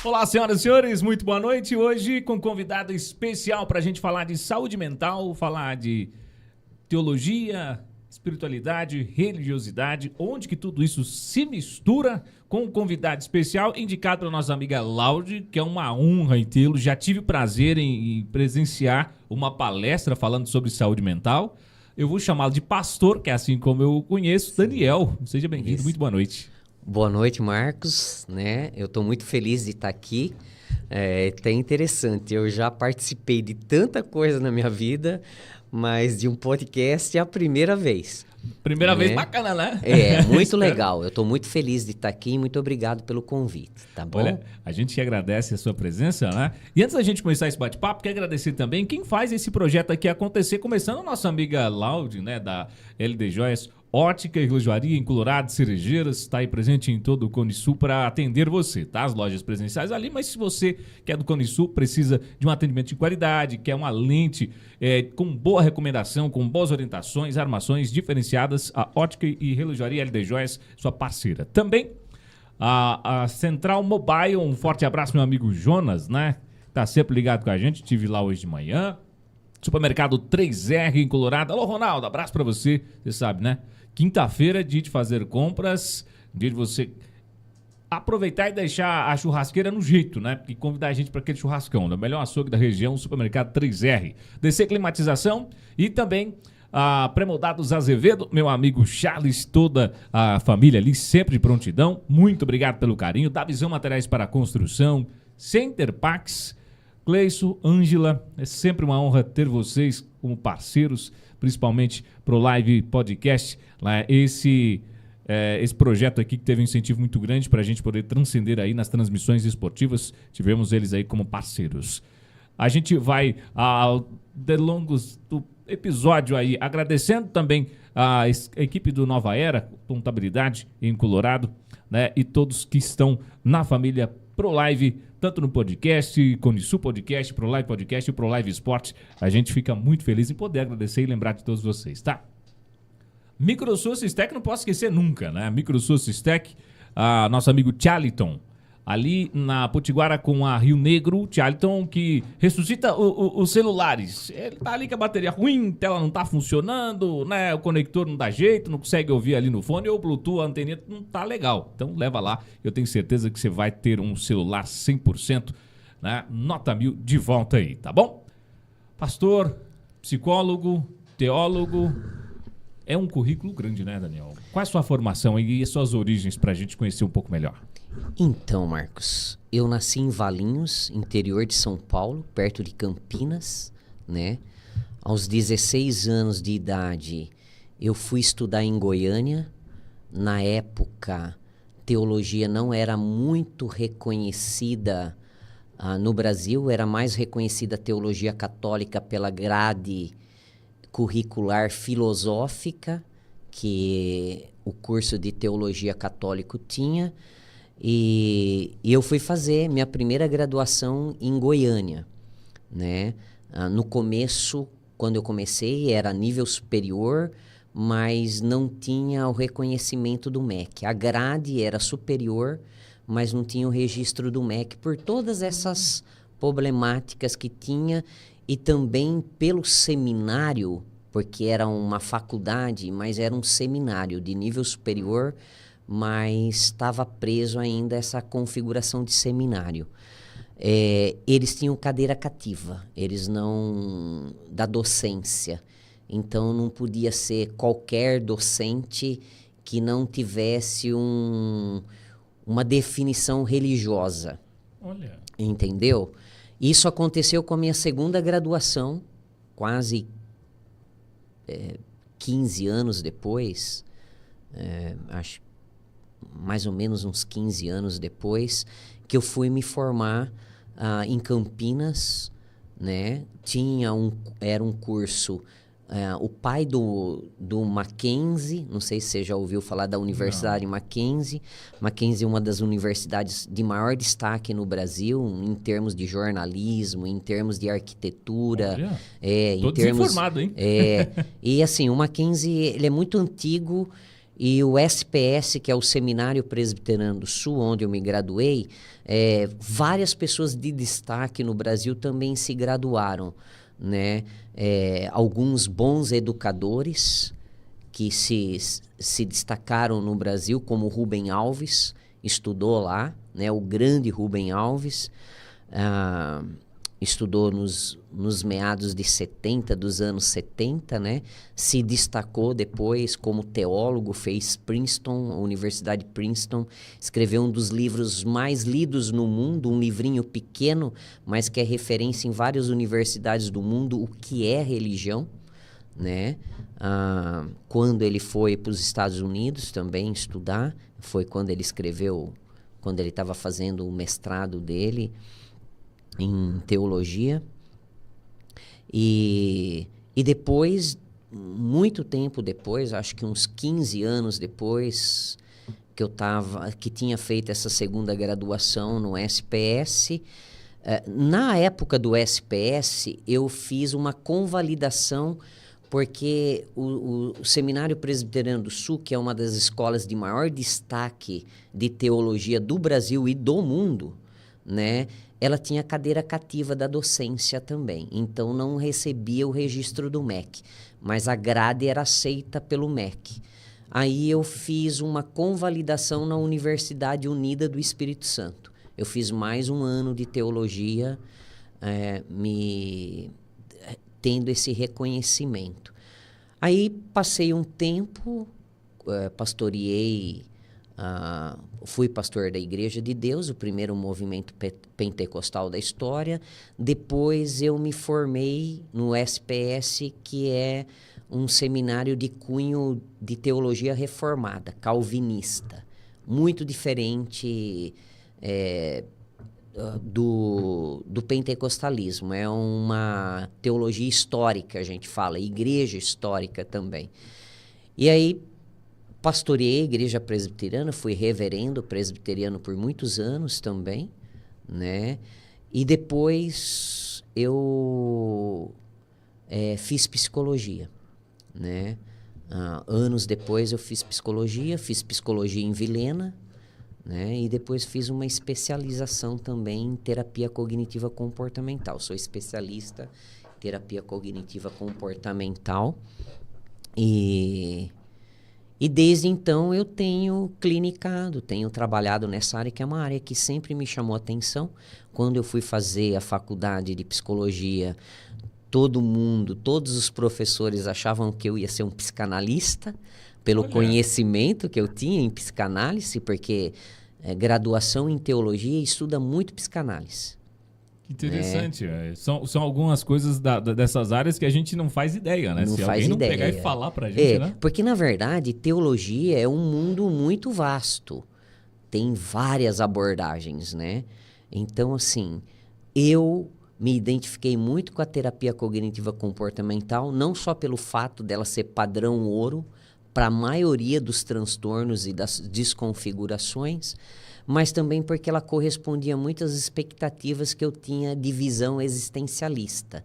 Olá, senhoras e senhores, muito boa noite. Hoje com um convidado especial para a gente falar de saúde mental, falar de teologia, espiritualidade, religiosidade, onde que tudo isso se mistura com um convidado especial indicado pela nossa amiga Laude, que é uma honra em tê-lo. Já tive o prazer em presenciar uma palestra falando sobre saúde mental. Eu vou chamá-lo de pastor, que é assim como eu o conheço, Daniel. Seja bem-vindo, muito boa noite. Boa noite, Marcos, né? Eu estou muito feliz de estar aqui. É até interessante, eu já participei de tanta coisa na minha vida, mas de um podcast é a primeira vez. Primeira vez bacana, né? É, muito legal. Eu estou muito feliz de estar aqui e muito obrigado pelo convite, tá bom? Olha, a gente agradece a sua presença, né? E antes da gente começar esse bate-papo, quero agradecer também quem faz esse projeto aqui acontecer, começando a nossa amiga Laude, né, da LD Joias, Ótica e Relojoaria em Colorado, Cerejeiras, está aí presente em todo o Cone Sul para atender você, tá? As lojas presenciais ali, mas se você que é do Cone Sul, precisa de um atendimento de qualidade, quer uma lente com boa recomendação, com boas orientações, armações diferenciadas, a Ótica e Relojoaria LD Joias, sua parceira. Também a Central Mobile, um forte abraço, meu amigo Jonas, né? Tá sempre ligado com a gente, estive lá hoje de manhã. Supermercado 3R em Colorado. Alô, Ronaldo, abraço pra você, você sabe, né? Quinta-feira, dia de fazer compras, dia de você aproveitar e deixar a churrasqueira no jeito, né? E convidar a gente para aquele churrascão, o melhor açougue da região, Supermercado 3R. DC Climatização e também a Premoldados Azevedo, meu amigo Charles, toda a família ali, sempre de prontidão. Muito obrigado pelo carinho. Da Visão Materiais para Construção, Center Pax, Cleison, Ângela, é sempre uma honra ter vocês como parceiros, principalmente pro Live Podcast, esse projeto aqui que teve um incentivo muito grande para a gente poder transcender aí nas transmissões esportivas, tivemos eles aí como parceiros. A gente vai ao delongos do episódio aí, agradecendo também a equipe do Nova Era, Contabilidade em Colorado, né, e todos que estão na família ProLive, tanto no podcast, Cone Sul Podcast, ProLive Podcast e ProLive Esporte. A gente fica muito feliz em poder agradecer e lembrar de todos vocês, tá? Microsul Sistec, não posso esquecer nunca, né? Microsul Sistec, nosso amigo Charlton, ali na Potiguara com a Rio Negro, Charlton, que ressuscita os celulares. Ele tá ali com a bateria ruim, a tela não tá funcionando, né? O conector não dá jeito, não consegue ouvir ali no fone, ou o Bluetooth, a anteninha não tá legal. Então leva lá, eu tenho certeza que você vai ter um celular 100%, né? Nota 1000 de volta aí, tá bom? Pastor, psicólogo, teólogo, é um currículo grande, né, Daniel? Qual é a sua formação e as suas origens pra gente conhecer um pouco melhor? Então, Marcos, eu nasci em Valinhos, interior de São Paulo, perto de Campinas, né? Aos 16 anos de idade, eu fui estudar em Goiânia. Na época, teologia não era muito reconhecida no Brasil, era mais reconhecida a teologia católica pela grade curricular filosófica que o curso de teologia católico tinha. E eu fui fazer minha primeira graduação em Goiânia, né? No começo, quando eu comecei, era nível superior, mas não tinha o reconhecimento do MEC. A grade era superior, mas não tinha o registro do MEC por todas essas problemáticas que tinha e também pelo seminário, porque era uma faculdade, mas era um seminário de nível superior, mas estava preso ainda essa configuração de seminário. Eles tinham cadeira cativa, eles não... da docência. Então, não podia ser qualquer docente que não tivesse uma definição religiosa. Olha. Entendeu? Isso aconteceu com a minha segunda graduação, quase 15 anos depois, acho mais ou menos uns 15 anos depois, que eu fui me formar em Campinas, né? Era um curso, o pai do Mackenzie, não sei se você já ouviu falar da Universidade Mackenzie. Mackenzie é uma das universidades de maior destaque no Brasil, em termos de jornalismo, em termos de arquitetura. Olha, tô desinformado, hein? E assim, o Mackenzie, ele é muito antigo E o SPS, que é o Seminário Presbiteriano do Sul, onde eu me graduei, várias pessoas de destaque no Brasil também se graduaram, né? Alguns bons educadores que se destacaram no Brasil, como Rubem Alves, estudou lá, né? O grande Rubem Alves, estudou nos meados de 70, dos anos 70, né? Se destacou depois como teólogo, fez Princeton, a Universidade de Princeton, escreveu um dos livros mais lidos no mundo, um livrinho pequeno, mas que é referência em várias universidades do mundo, O que é Religião, né? Quando ele foi para os Estados Unidos também estudar, foi quando ele escreveu, quando ele estava fazendo o mestrado dele em teologia. E depois, muito tempo depois, acho que uns 15 anos depois que tinha feito essa segunda graduação no SPS, na época do SPS eu fiz uma convalidação, porque o Seminário Presbiteriano do Sul, que é uma das escolas de maior destaque de teologia do Brasil e do mundo, né? Ela tinha cadeira cativa da docência também, então não recebia o registro do MEC, mas a grade era aceita pelo MEC. Aí eu fiz uma convalidação na Universidade Unida do Espírito Santo. Eu fiz mais um ano de teologia, tendo esse reconhecimento. Aí passei um tempo, pastoreei, fui pastor da Igreja de Deus, o primeiro movimento pentecostal da história. Depois eu me formei no SPS, que é um seminário de cunho de teologia reformada, calvinista. Muito diferente do pentecostalismo. É uma teologia histórica, a gente fala, igreja histórica também. E aí pastoreei a igreja presbiteriana, fui reverendo presbiteriano por muitos anos também, né? E depois eu fiz psicologia, né? Anos depois eu fiz psicologia em Vilhena, né? E depois fiz uma especialização também em terapia cognitiva comportamental. Sou especialista em terapia cognitiva comportamental e desde então eu tenho clinicado, tenho trabalhado nessa área, que é uma área que sempre me chamou a atenção. Quando eu fui fazer a faculdade de psicologia, todos os professores achavam que eu ia ser um psicanalista, pelo conhecimento que eu tinha em psicanálise, porque graduação em teologia estuda muito psicanálise. Interessante. São algumas coisas dessas áreas que a gente não faz ideia, né? Não Se faz alguém não ideia, pegar e falar pra gente, né? Porque, na verdade, teologia é um mundo muito vasto. Tem várias abordagens, né? Então, assim, eu me identifiquei muito com a terapia cognitiva comportamental, não só pelo fato dela ser padrão ouro para a maioria dos transtornos e das desconfigurações, mas também porque ela correspondia a muitas expectativas que eu tinha de visão existencialista.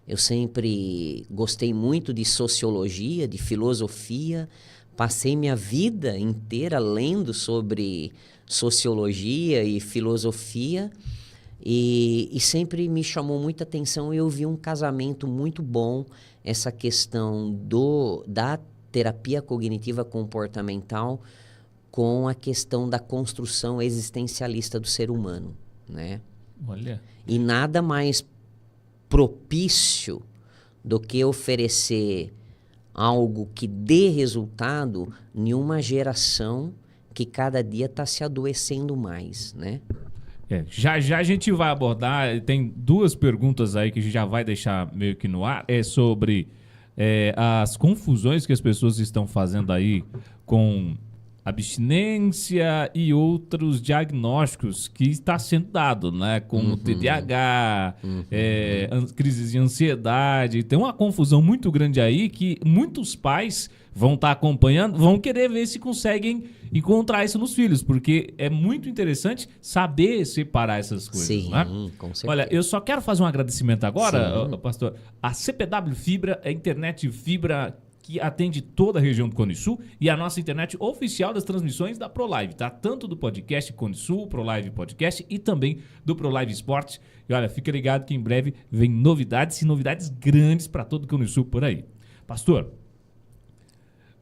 Eu sempre gostei muito de sociologia, de filosofia, passei minha vida inteira lendo sobre sociologia e filosofia, e sempre me chamou muita atenção, e eu vi um casamento muito bom, essa questão da terapia cognitiva comportamental com a questão da construção existencialista do ser humano, né? Olha. E nada mais propício do que oferecer algo que dê resultado em uma geração que cada dia está se adoecendo mais, né? Já a gente vai abordar, tem duas perguntas aí que a gente já vai deixar meio que no ar, sobre as confusões que as pessoas estão fazendo aí com abstinência e outros diagnósticos que está sendo dado, né? Como TDAH, crises de ansiedade. Tem uma confusão muito grande aí que muitos pais vão estar acompanhando, vão querer ver se conseguem encontrar isso nos filhos, porque é muito interessante saber separar essas coisas. Sim, né? Com certeza. Olha, eu só quero fazer um agradecimento agora, pastor. A CPW Fibra, a internet fibra que atende toda a região do Cone Sul, e a nossa internet oficial das transmissões da ProLive, tá? Tanto do podcast Cone Sul, ProLive Podcast, e também do ProLive Esporte. E olha, fica ligado que em breve vem novidades, e novidades grandes para todo o Cone Sul por aí. Pastor,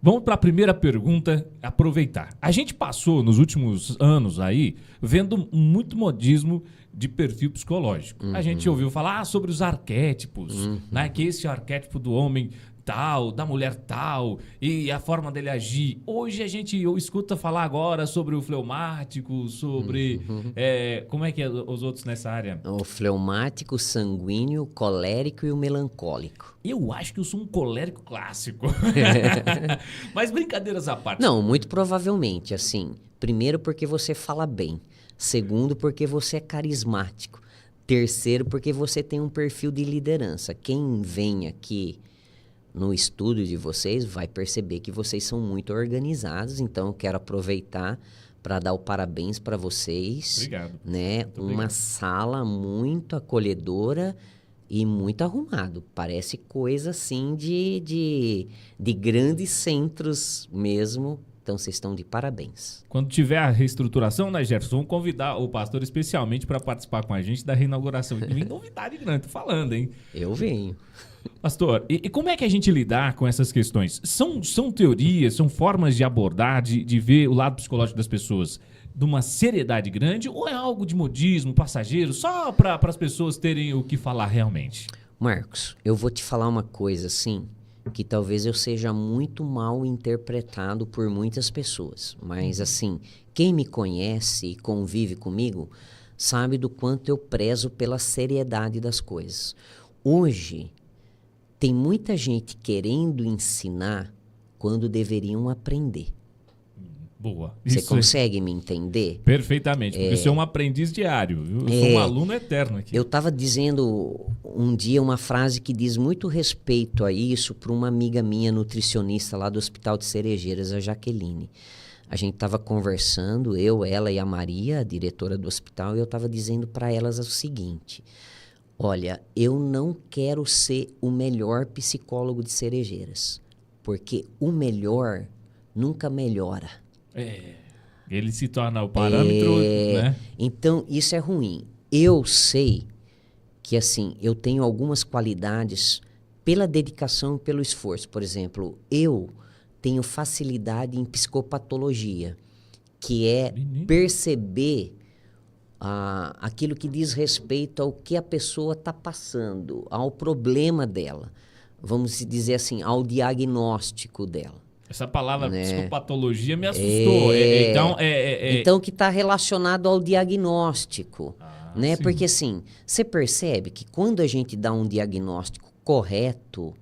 vamos para a primeira pergunta, aproveitar. A gente passou nos últimos anos aí vendo muito modismo de perfil psicológico. A gente ouviu falar sobre os arquétipos, né? Que esse é o arquétipo do homem tal, da mulher tal, e a forma dele agir. Hoje eu escuto falar agora sobre o fleumático, sobre... como é que é os outros nessa área? O fleumático, sanguíneo, o colérico e o melancólico. Eu acho que eu sou um colérico clássico. Mas brincadeiras à parte. Não, muito provavelmente, assim. Primeiro, porque você fala bem. Segundo, porque você é carismático. Terceiro, porque você tem um perfil de liderança. Quem vem aqui no estúdio de vocês vai perceber que vocês são muito organizados. Então, eu quero aproveitar para dar o parabéns para vocês. Obrigado. Né? Muito Uma obrigado. sala muito acolhedora e muito arrumado. Parece coisa assim de grandes centros mesmo. Então, vocês estão de parabéns. Quando tiver a reestruturação, né, Jefferson, vamos convidar o pastor especialmente para participar com a gente da reinauguração. E vem novidade grande, tô falando, hein? Eu venho. Pastor, e como é que a gente lidar com essas questões? São teorias, são formas de abordar, de ver o lado psicológico das pessoas de uma seriedade grande, ou é algo de modismo, passageiro, só para as pessoas terem o que falar realmente? Marcos, eu vou te falar uma coisa assim, que talvez eu seja muito mal interpretado por muitas pessoas. Mas assim, quem me conhece e convive comigo sabe do quanto eu prezo pela seriedade das coisas. Hoje, tem muita gente querendo ensinar quando deveriam aprender. Boa. Você Isso consegue me entender? perfeitamente, porque você é um aprendiz diário. Viu? Eu sou um aluno eterno aqui. Eu estava dizendo um dia uma frase que diz muito respeito a isso para uma amiga minha nutricionista lá do Hospital de Cerejeiras, a Jaqueline. A gente estava conversando, eu, ela e a Maria, a diretora do hospital, e eu estava dizendo para elas o seguinte: olha, eu não quero ser o melhor psicólogo de Cerejeiras, porque o nunca melhora. Ele se torna o parâmetro, né? Então, isso é ruim. Eu sei que, assim, eu tenho algumas qualidades pela dedicação e pelo esforço. Por exemplo, eu tenho facilidade em psicopatologia, que é perceber aquilo que diz respeito ao que a pessoa está passando, ao problema dela. Vamos dizer assim, ao diagnóstico dela. Essa palavra Né? psicopatologia me assustou. Então, que está relacionado ao diagnóstico. Né? Sim. Porque, assim, você percebe que quando a gente dá um diagnóstico correto,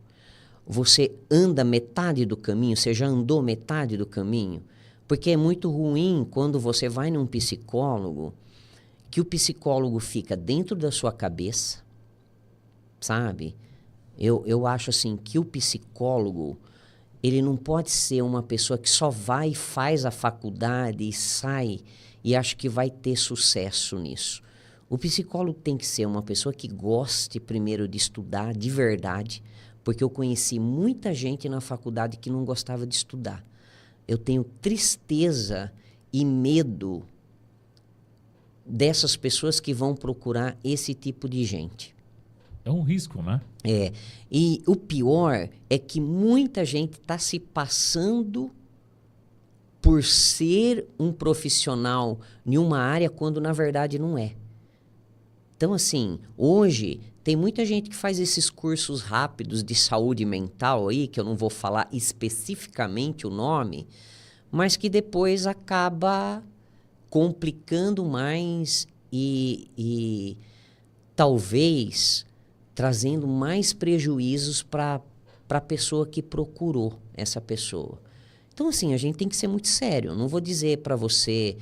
você anda metade do caminho, você já andou metade do caminho. Porque é muito ruim quando você vai num psicólogo, que o psicólogo fica dentro da sua cabeça, sabe? Eu acho, assim, que o psicólogo... ele não pode ser uma pessoa que só vai e faz a faculdade e sai e acha que vai ter sucesso nisso. O psicólogo tem que ser uma pessoa que goste primeiro de estudar de verdade, porque eu conheci muita gente na faculdade que não gostava de estudar. Eu tenho tristeza e medo dessas pessoas que vão procurar esse tipo de gente. É um risco, né? E o pior é que muita gente está se passando por ser um profissional em uma área quando na verdade não é. Então, assim, hoje tem muita gente que faz esses cursos rápidos de saúde mental aí, que eu não vou falar especificamente o nome, mas que depois acaba complicando mais e talvez trazendo mais prejuízos para a pessoa que procurou essa pessoa. Então, assim, a gente tem que ser muito sério. Eu não vou dizer para você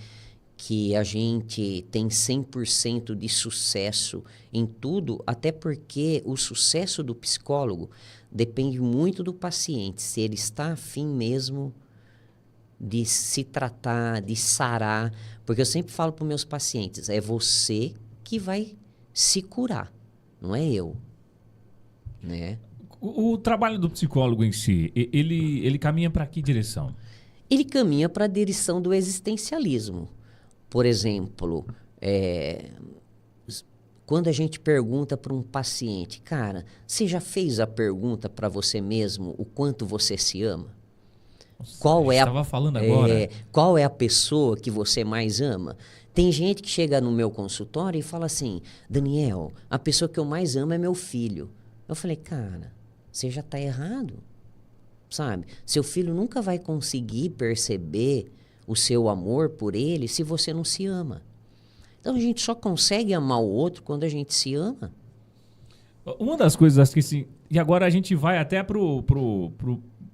que a gente tem 100% de sucesso em tudo, até porque o sucesso do psicólogo depende muito do paciente, se ele está afim mesmo de se tratar, de sarar. Porque eu sempre falo para os meus pacientes, é você que vai se curar, não é eu. Né? O trabalho do psicólogo em si, ele caminha para que direção? Ele caminha para a direção do existencialismo. Por exemplo, quando a gente pergunta para um paciente, cara, você já fez a pergunta para você mesmo o quanto você se ama? Nossa, Qual é estava falando agora. qual é a pessoa que você mais ama? Tem gente que chega no meu consultório e fala assim, Daniel, a pessoa que eu mais amo é meu filho. Eu falei, cara, você já está errado, sabe? Seu filho nunca vai conseguir perceber o seu amor por ele se você não se ama. Então a gente só consegue amar o outro quando a gente se ama. Uma das coisas, acho que assim, e agora a gente vai até pro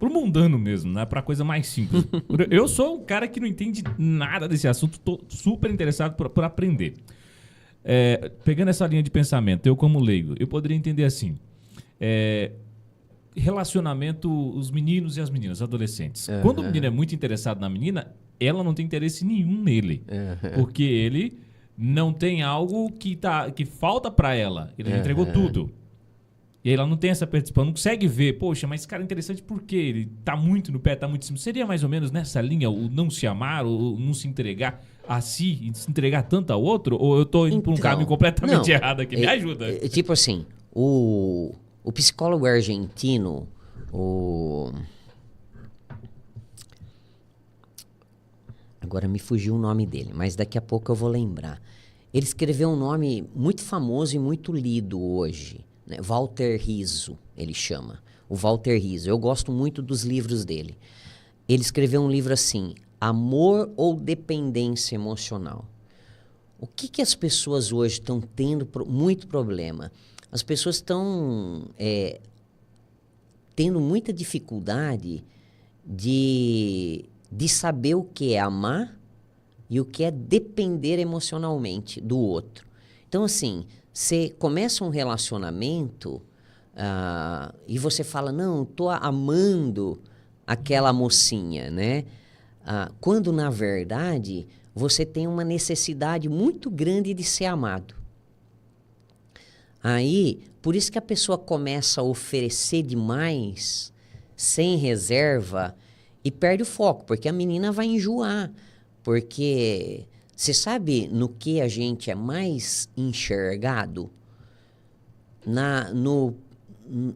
mundano mesmo, né? Pra coisa mais simples. Eu sou um cara que não entende nada desse assunto, tô super interessado por aprender. Pegando essa linha de pensamento, eu como leigo, eu poderia entender assim, relacionamento, os meninos e as meninas, adolescentes. Quando o menino é muito interessado na menina, ela não tem interesse nenhum nele. Porque ele não tem algo que falta pra ela. Ele já entregou tudo. E aí ela não tem essa participação, não consegue ver, poxa, mas esse cara é interessante porque ele tá muito no pé, tá muito em cima. Seria mais ou menos nessa linha o não se amar, o não se entregar a si e se entregar tanto ao outro? Ou eu tô indo por um caminho completamente errado aqui? Me ajuda. Tipo assim, o psicólogo argentino, agora me fugiu o nome dele, mas daqui a pouco eu vou lembrar. Ele escreveu um nome muito famoso e muito lido hoje. Walter Rizzo, ele chama. O Walter Rizzo. Eu gosto muito dos livros dele. Ele escreveu um livro assim, Amor ou Dependência Emocional. O que as pessoas hoje estão tendo muito problema? As pessoas estão tendo muita dificuldade de saber o que é amar e o que é depender emocionalmente do outro. Então, assim, você começa um relacionamento e você fala, não, estou amando aquela mocinha, né? Quando, na verdade, você tem uma necessidade muito grande de ser amado. Aí, por isso que a pessoa começa a oferecer demais, sem reserva, e perde o foco, porque a menina vai enjoar. Porque você sabe no que a gente é mais enxergado?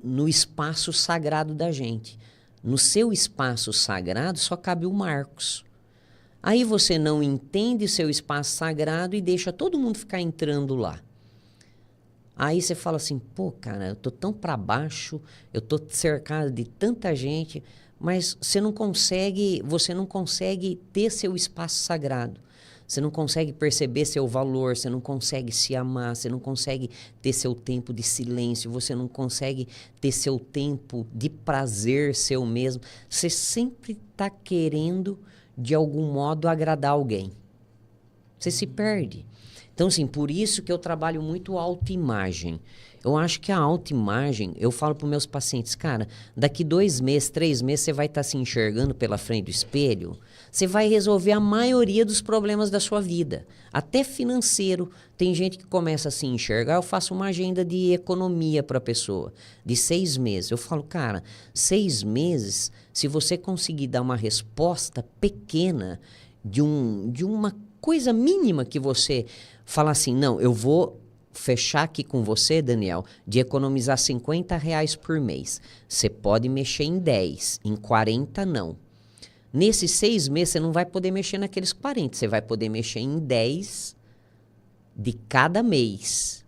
No espaço sagrado da gente. No seu espaço sagrado só cabe o Marcos. Aí você não entende o seu espaço sagrado e deixa todo mundo ficar entrando lá. Aí você fala assim, pô, cara, eu tô tão para baixo, eu tô cercado de tanta gente, mas você não consegue ter seu espaço sagrado. Você não consegue perceber seu valor, você não consegue se amar, você não consegue ter seu tempo de silêncio, você não consegue ter seu tempo de prazer seu mesmo. Você sempre está querendo, de algum modo, agradar alguém. Você se perde. Então, assim, por isso que eu trabalho muito autoimagem. Eu acho que a autoimagem, eu falo para os meus pacientes, cara, daqui 2 meses, 3 meses, você vai estar se enxergando pela frente do espelho, você vai resolver a maioria dos problemas da sua vida. Até financeiro. Tem gente que começa a se enxergar, eu faço uma agenda de economia para a pessoa, de 6 meses. Eu falo, cara, 6 meses, se você conseguir dar uma resposta pequena de uma coisa mínima que você fala assim, não, eu vou fechar aqui com você, Daniel, de economizar R$50 por mês. Você pode mexer em 10, em 40 não. Nesses 6 meses você não vai poder mexer naqueles 40, você vai poder mexer em 10 de cada mês.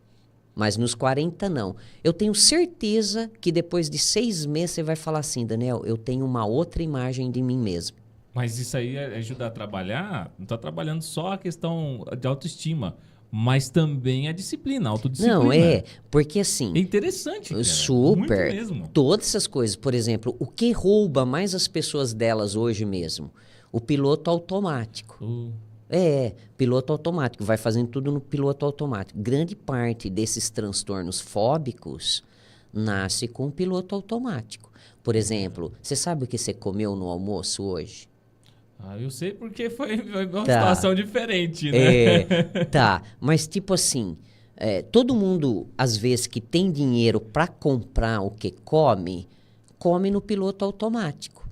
Mas nos 40 não. Eu tenho certeza que depois de 6 meses você vai falar assim, Daniel, eu tenho uma outra imagem de mim mesmo. Mas isso aí ajuda a trabalhar, não está trabalhando só a questão de autoestima, mas também a disciplina, a autodisciplina. Não, porque assim... É interessante, cara. Super. Muito mesmo. Todas essas coisas. Por exemplo, o que rouba mais as pessoas delas hoje mesmo? O piloto automático. Piloto automático. Vai fazendo tudo no piloto automático. Grande parte desses transtornos fóbicos nasce com o piloto automático. Por exemplo, você sabe o que você comeu no almoço hoje? Eu sei porque foi uma situação diferente, né? Mas tipo assim, Todo mundo, às vezes, que tem dinheiro para comprar o que come, come no piloto automático.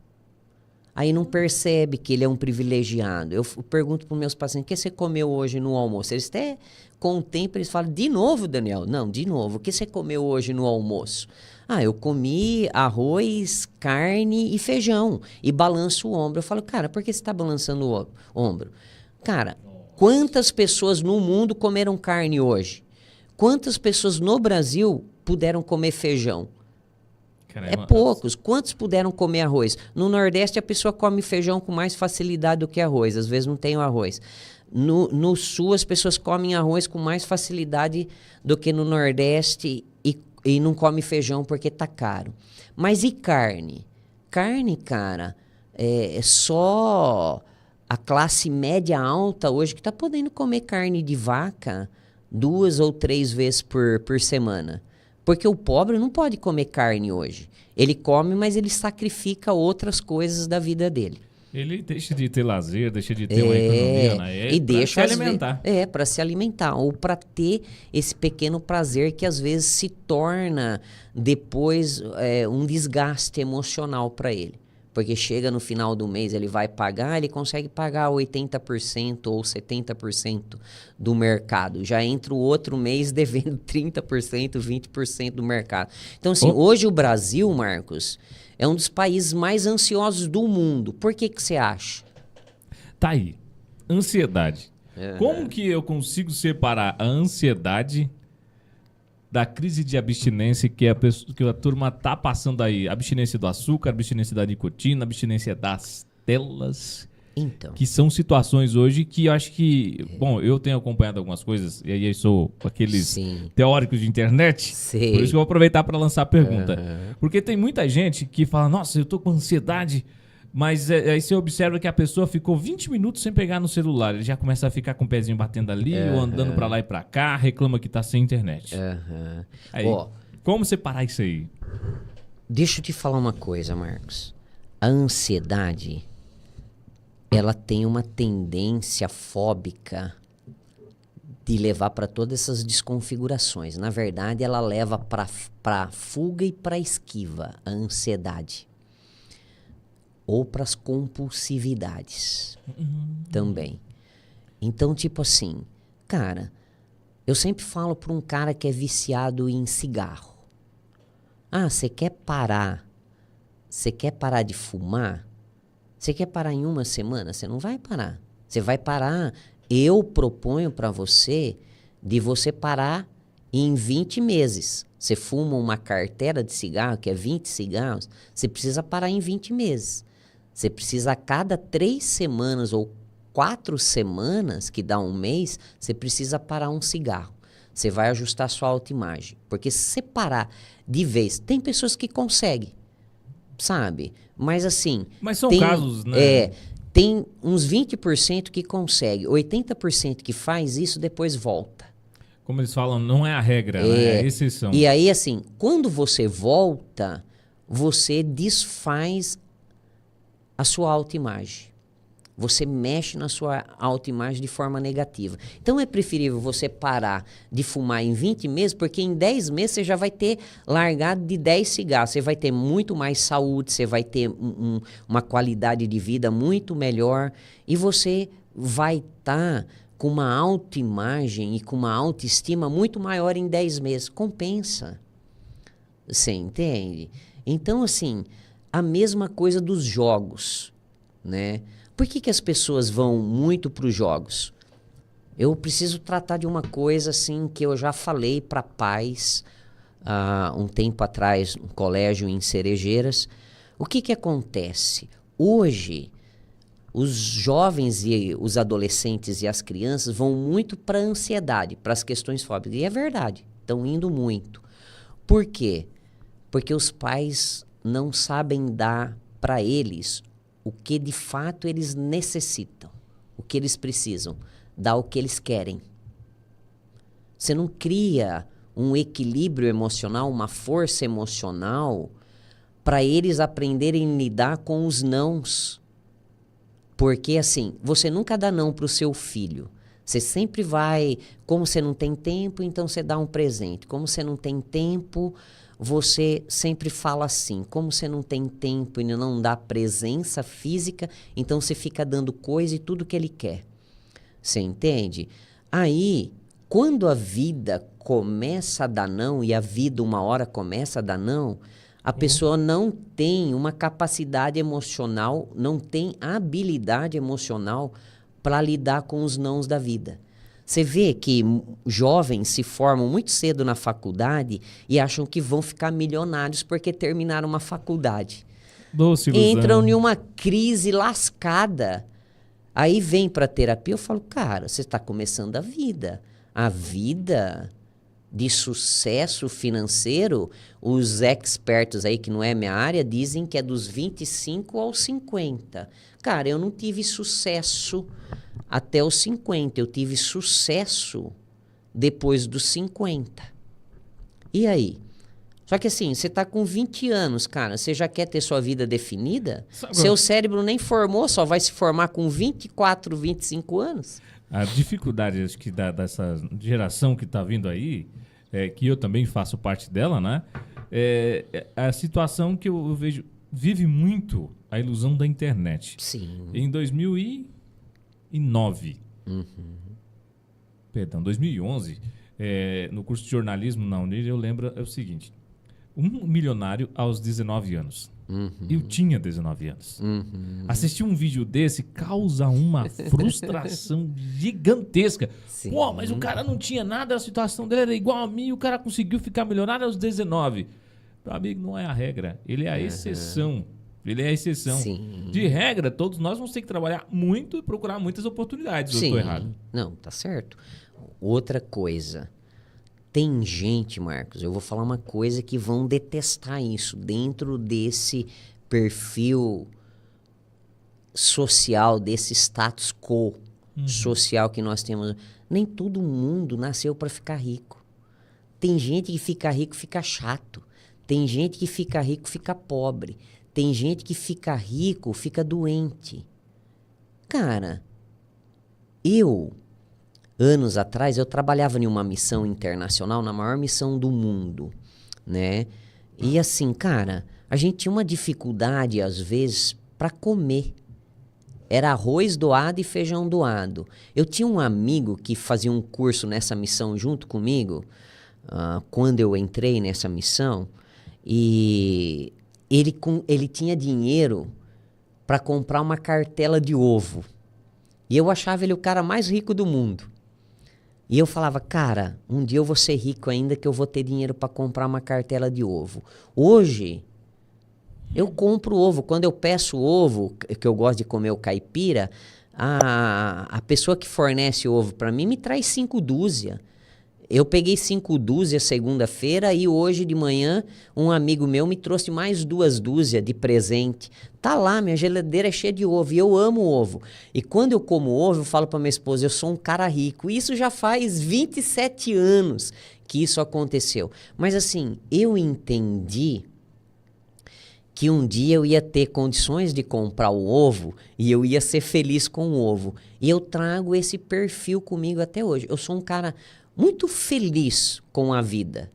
Aí não percebe que ele é um privilegiado. Eu pergunto para os meus pacientes, o que você comeu hoje no almoço? Eles até, com o tempo, eles falam, de novo, Daniel? Não, de novo. O que você comeu hoje no almoço? Eu comi arroz, carne e feijão. E balanço o ombro. Eu falo, cara, por que você está balançando o ombro? Cara, quantas pessoas no mundo comeram carne hoje? Quantas pessoas no Brasil puderam comer feijão? Caramba. Poucos. Quantos puderam comer arroz? No Nordeste, a pessoa come feijão com mais facilidade do que arroz. Às vezes não tem o arroz. No Sul, as pessoas comem arroz com mais facilidade do que no Nordeste e não come feijão porque tá caro. Mas e carne? Carne, cara, é só a classe média alta hoje que tá podendo comer carne de vaca 2 ou 3 vezes por semana. Porque o pobre não pode comer carne hoje. Ele come, mas ele sacrifica outras coisas da vida dele. Ele deixa de ter lazer, deixa de ter uma economia, né? E deixa se alimentar. Para se alimentar. Ou para ter esse pequeno prazer que às vezes se torna depois um desgaste emocional para ele. Porque chega no final do mês, ele vai pagar, ele consegue pagar 80% ou 70% do mercado. Já entra o outro mês devendo 30%, 20% do mercado. Então, assim, hoje o Brasil, Marcos, é um dos países mais ansiosos do mundo. Por que você acha? Tá aí. Ansiedade. Como que eu consigo separar a ansiedade da crise de abstinência que a turma tá passando aí? Abstinência do açúcar, abstinência da nicotina, abstinência das telas. Então. Que são situações hoje que eu acho que... Bom, eu tenho acompanhado algumas coisas, e aí eu sou aqueles teóricos de internet. Sei. Por isso que eu vou aproveitar para lançar a pergunta. Porque tem muita gente que fala, nossa, eu tô com ansiedade... Mas aí você observa que a pessoa ficou 20 minutos sem pegar no celular. Ele já começa a ficar com o pezinho batendo ali, ou andando pra lá e pra cá, reclama que tá sem internet. Aí, como separar isso aí? Deixa eu te falar uma coisa, Marcos. A ansiedade, ela tem uma tendência fóbica de levar para todas essas desconfigurações. Na verdade, ela leva para fuga e para esquiva, a ansiedade. Ou para as compulsividades também. Então, tipo assim, cara, eu sempre falo para um cara que é viciado em cigarro. Você quer parar? Você quer parar de fumar? Você quer parar em uma semana? Você não vai parar. Você vai parar. Eu proponho para você de você parar em 20 meses. Você fuma uma carteira de cigarro, que é 20 cigarros, você precisa parar em 20 meses. Você precisa a cada 3 semanas ou 4 semanas, que dá um mês, você precisa parar um cigarro. Você vai ajustar sua autoimagem. Porque se você parar de vez, tem pessoas que conseguem, sabe? Mas assim... Mas são casos, né? Tem uns 20% que consegue, 80% que faz isso, depois volta. Como eles falam, não é a regra, né? É a exceção. E aí, assim, quando você volta, você desfaz a sua autoimagem. Você mexe na sua autoimagem de forma negativa. Então é preferível você parar de fumar em 20 meses, porque em 10 meses você já vai ter largado de 10 cigarros. Você vai ter muito mais saúde, você vai ter uma qualidade de vida muito melhor e você vai estar com uma autoimagem e com uma autoestima muito maior em 10 meses. Compensa. Você entende? Então, assim... A mesma coisa dos jogos, né? Por que as pessoas vão muito para os jogos? Eu preciso tratar de uma coisa assim que eu já falei para pais um tempo atrás, no colégio em Cerejeiras. O que acontece? Hoje, os jovens e os adolescentes e as crianças vão muito para a ansiedade, para as questões fóbicas. E é verdade, estão indo muito. Por quê? Porque os pais... não sabem dar para eles o que de fato eles necessitam, o que eles precisam, dar o que eles querem. Você não cria um equilíbrio emocional, uma força emocional para eles aprenderem a lidar com os nãos. Porque assim, você nunca dá não para o seu filho. Você sempre vai, como você não tem tempo, então você dá um presente. Como você não tem tempo, você sempre fala assim. Como você não tem tempo e não dá presença física, então você fica dando coisa e tudo que ele quer. Você entende? Aí, quando a vida começa a dar não, e a vida uma hora começa a dar não, a pessoa não tem uma capacidade emocional, não tem habilidade emocional para lidar com os nãos da vida. Você vê que jovens se formam muito cedo na faculdade e acham que vão ficar milionários porque terminaram uma faculdade. Doce ilusão. Entram em uma crise lascada. Aí vem para terapia, eu falo, cara, você está começando a vida. A vida de sucesso financeiro, os expertos aí, que não é minha área, dizem que é dos 25 aos 50. Cara, eu não tive sucesso até os 50, eu tive sucesso depois dos 50. E aí? Só que assim, você tá com 20 anos, cara, você já quer ter sua vida definida? Seu cérebro nem formou, só vai se formar com 24, 25 anos? A dificuldade, acho que dessa geração que tá vindo aí, que eu também faço parte dela, né? É a situação que eu vejo, vive muito a ilusão da internet. Sim. Em 2009, perdão, 2011, no curso de jornalismo na Unir, eu lembro o seguinte, um milionário aos 19 anos. Eu tinha 19 anos. Assistir um vídeo desse causa uma frustração gigantesca. Sim. Pô, mas o cara não tinha nada, a situação dele era igual a mim, o cara conseguiu ficar milionário aos 19. Meu amigo, não é a regra, ele é a exceção. Ele é a exceção. Sim. De regra, todos nós vamos ter que trabalhar muito e procurar muitas oportunidades. Eu estou errado. Não, tá certo. Outra coisa. Tem gente, Marcos, eu vou falar uma coisa que vão detestar isso. Dentro desse perfil social, desse status quo social que nós temos, nem todo mundo nasceu para ficar rico. Tem gente que fica rico, fica chato. Tem gente que fica rico, fica pobre. Tem gente que fica rico, fica doente. Cara, anos atrás, eu trabalhava em uma missão internacional, na maior missão do mundo, né? E assim, cara, a gente tinha uma dificuldade, às vezes, para comer. Era arroz doado e feijão doado. Eu tinha um amigo que fazia um curso nessa missão junto comigo, quando eu entrei nessa missão, e ele tinha dinheiro para comprar uma cartela de ovo. E eu achava ele o cara mais rico do mundo. E eu falava, cara, um dia eu vou ser rico ainda que eu vou ter dinheiro para comprar uma cartela de ovo. Hoje, eu compro ovo. Quando eu peço ovo, que eu gosto de comer o caipira, a pessoa que fornece ovo para mim me traz 5 dúzias. Eu peguei 5 dúzias segunda-feira e hoje de manhã um amigo meu me trouxe mais 2 dúzias de presente. Tá lá, minha geladeira é cheia de ovo e eu amo ovo. E quando eu como ovo, eu falo para minha esposa, eu sou um cara rico. E isso já faz 27 anos que isso aconteceu. Mas assim, eu entendi que um dia eu ia ter condições de comprar o ovo e eu ia ser feliz com o ovo. E eu trago esse perfil comigo até hoje. Eu sou um cara muito feliz com a vida,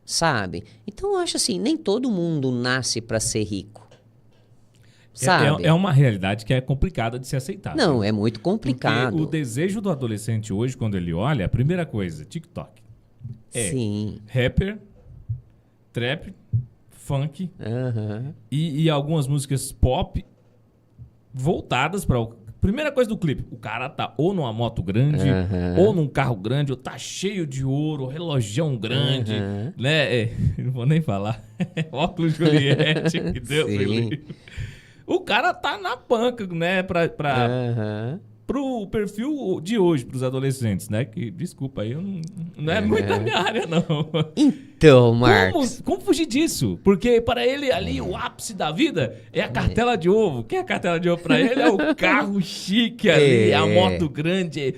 sabe? Então eu acho assim, nem todo mundo nasce para ser rico, sabe? É uma realidade que é complicada de se aceitar. Não, é muito complicado. Porque o desejo do adolescente hoje, quando ele olha, a primeira coisa, TikTok. Sim. Rapper, trap, funk e algumas músicas pop voltadas para o... Primeira coisa do clipe, o cara tá ou numa moto grande, ou num carro grande, ou tá cheio de ouro, relojão grande, né? Não vou nem falar. Óculos Juliette, que Deus me livre. O cara tá na panca, né? Pro perfil de hoje, pros adolescentes, né? Que, desculpa, aí não é muito da minha área, não. Então, Marcos... Como fugir disso? Porque para ele ali, o ápice da vida é a cartela de ovo. O que é a cartela de ovo para ele? É o carro chique ali, a moto grande,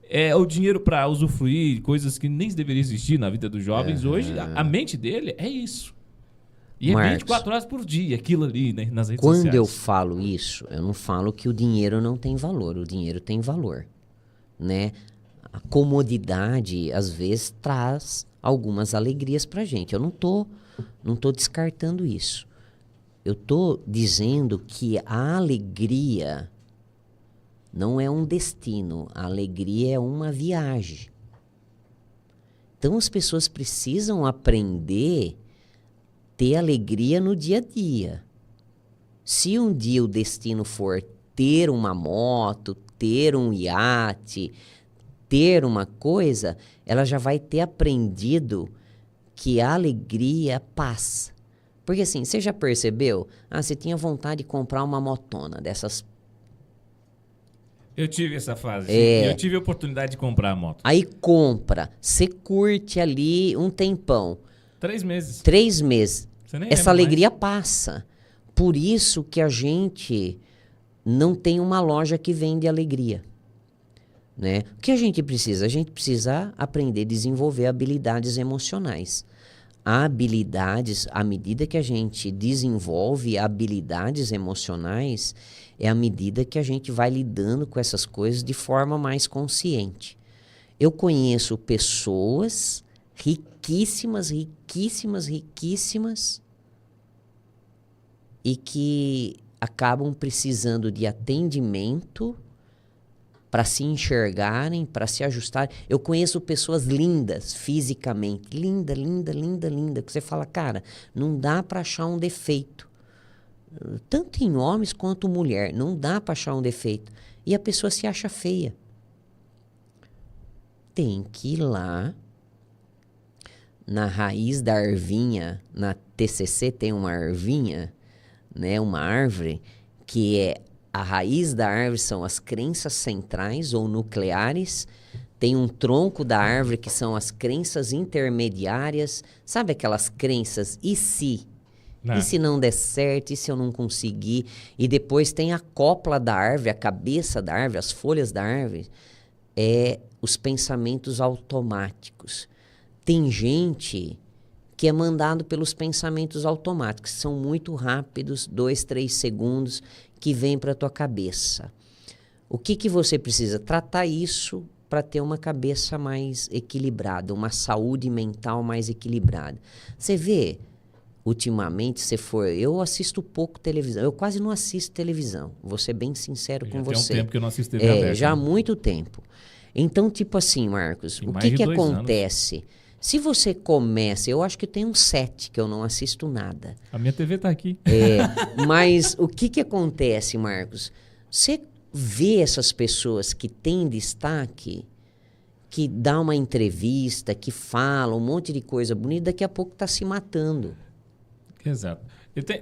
é o dinheiro para usufruir, coisas que nem deveriam existir na vida dos jovens. Hoje, a mente dele é isso. E é Marcos, 24 horas por dia, aquilo ali, né, nas redes sociais. Quando eu falo isso, eu não falo que o dinheiro não tem valor. O dinheiro tem valor, né? a comodidade, às vezes, traz algumas alegrias pra gente. Eu não tô descartando isso. Eu tô dizendo que a alegria não é um destino, a alegria é uma viagem. Então as pessoas precisam aprender a ter alegria no dia a dia. Se um dia o destino for ter uma moto, ter um iate, ter uma coisa, ela já vai ter aprendido que a alegria passa. Porque assim, você já percebeu? Você tinha vontade de comprar uma motona dessas. Eu tive essa fase. Eu tive a oportunidade de comprar a moto. Aí compra, você curte ali um tempão. 3 meses. 3 meses. Você nem Essa lembra alegria mais. passa. Por isso que a gente não tem uma loja que vende alegria. Né? O que a gente precisa? A gente precisa aprender a desenvolver habilidades emocionais. Habilidades, à medida que a gente desenvolve habilidades emocionais, é à medida que a gente vai lidando com essas coisas de forma mais consciente. Eu conheço pessoas riquíssimas, riquíssimas, riquíssimas e que acabam precisando de atendimento para se enxergarem, para se ajustarem. Eu conheço pessoas lindas fisicamente, linda, linda, linda, linda, que você fala, cara, não dá para achar um defeito. Tanto em homens quanto mulher, não dá para achar um defeito. E a pessoa se acha feia. Tem que ir lá, na raiz da arvinha, na TCC tem uma arvinha, né, uma árvore, que é a raiz da árvore são as crenças centrais ou nucleares. Tem um tronco da árvore que são as crenças intermediárias. Sabe aquelas crenças, e se? Não. E se não der certo? E se eu não conseguir? E depois tem a copla da árvore, a cabeça da árvore, as folhas da árvore. Os pensamentos automáticos. Tem gente que é mandado pelos pensamentos automáticos, que são muito rápidos, 2, 3 segundos, que vem para a tua cabeça. O que você precisa? Tratar isso para ter uma cabeça mais equilibrada, uma saúde mental mais equilibrada. Você vê, ultimamente, eu assisto pouco televisão, eu quase não assisto televisão, vou ser bem sincero com você. Já tem um tempo que eu não assisto TV aberta. Já há muito tempo. Então, tipo assim, Marcos, o que acontece? Anos. Se você começa, eu acho que tem uns 7 que eu não assisto nada. A minha TV tá aqui. Mas o que acontece, Marcos? Você vê essas pessoas que têm destaque, que dá uma entrevista, que falam um monte de coisa bonita, daqui a pouco tá se matando. Exato.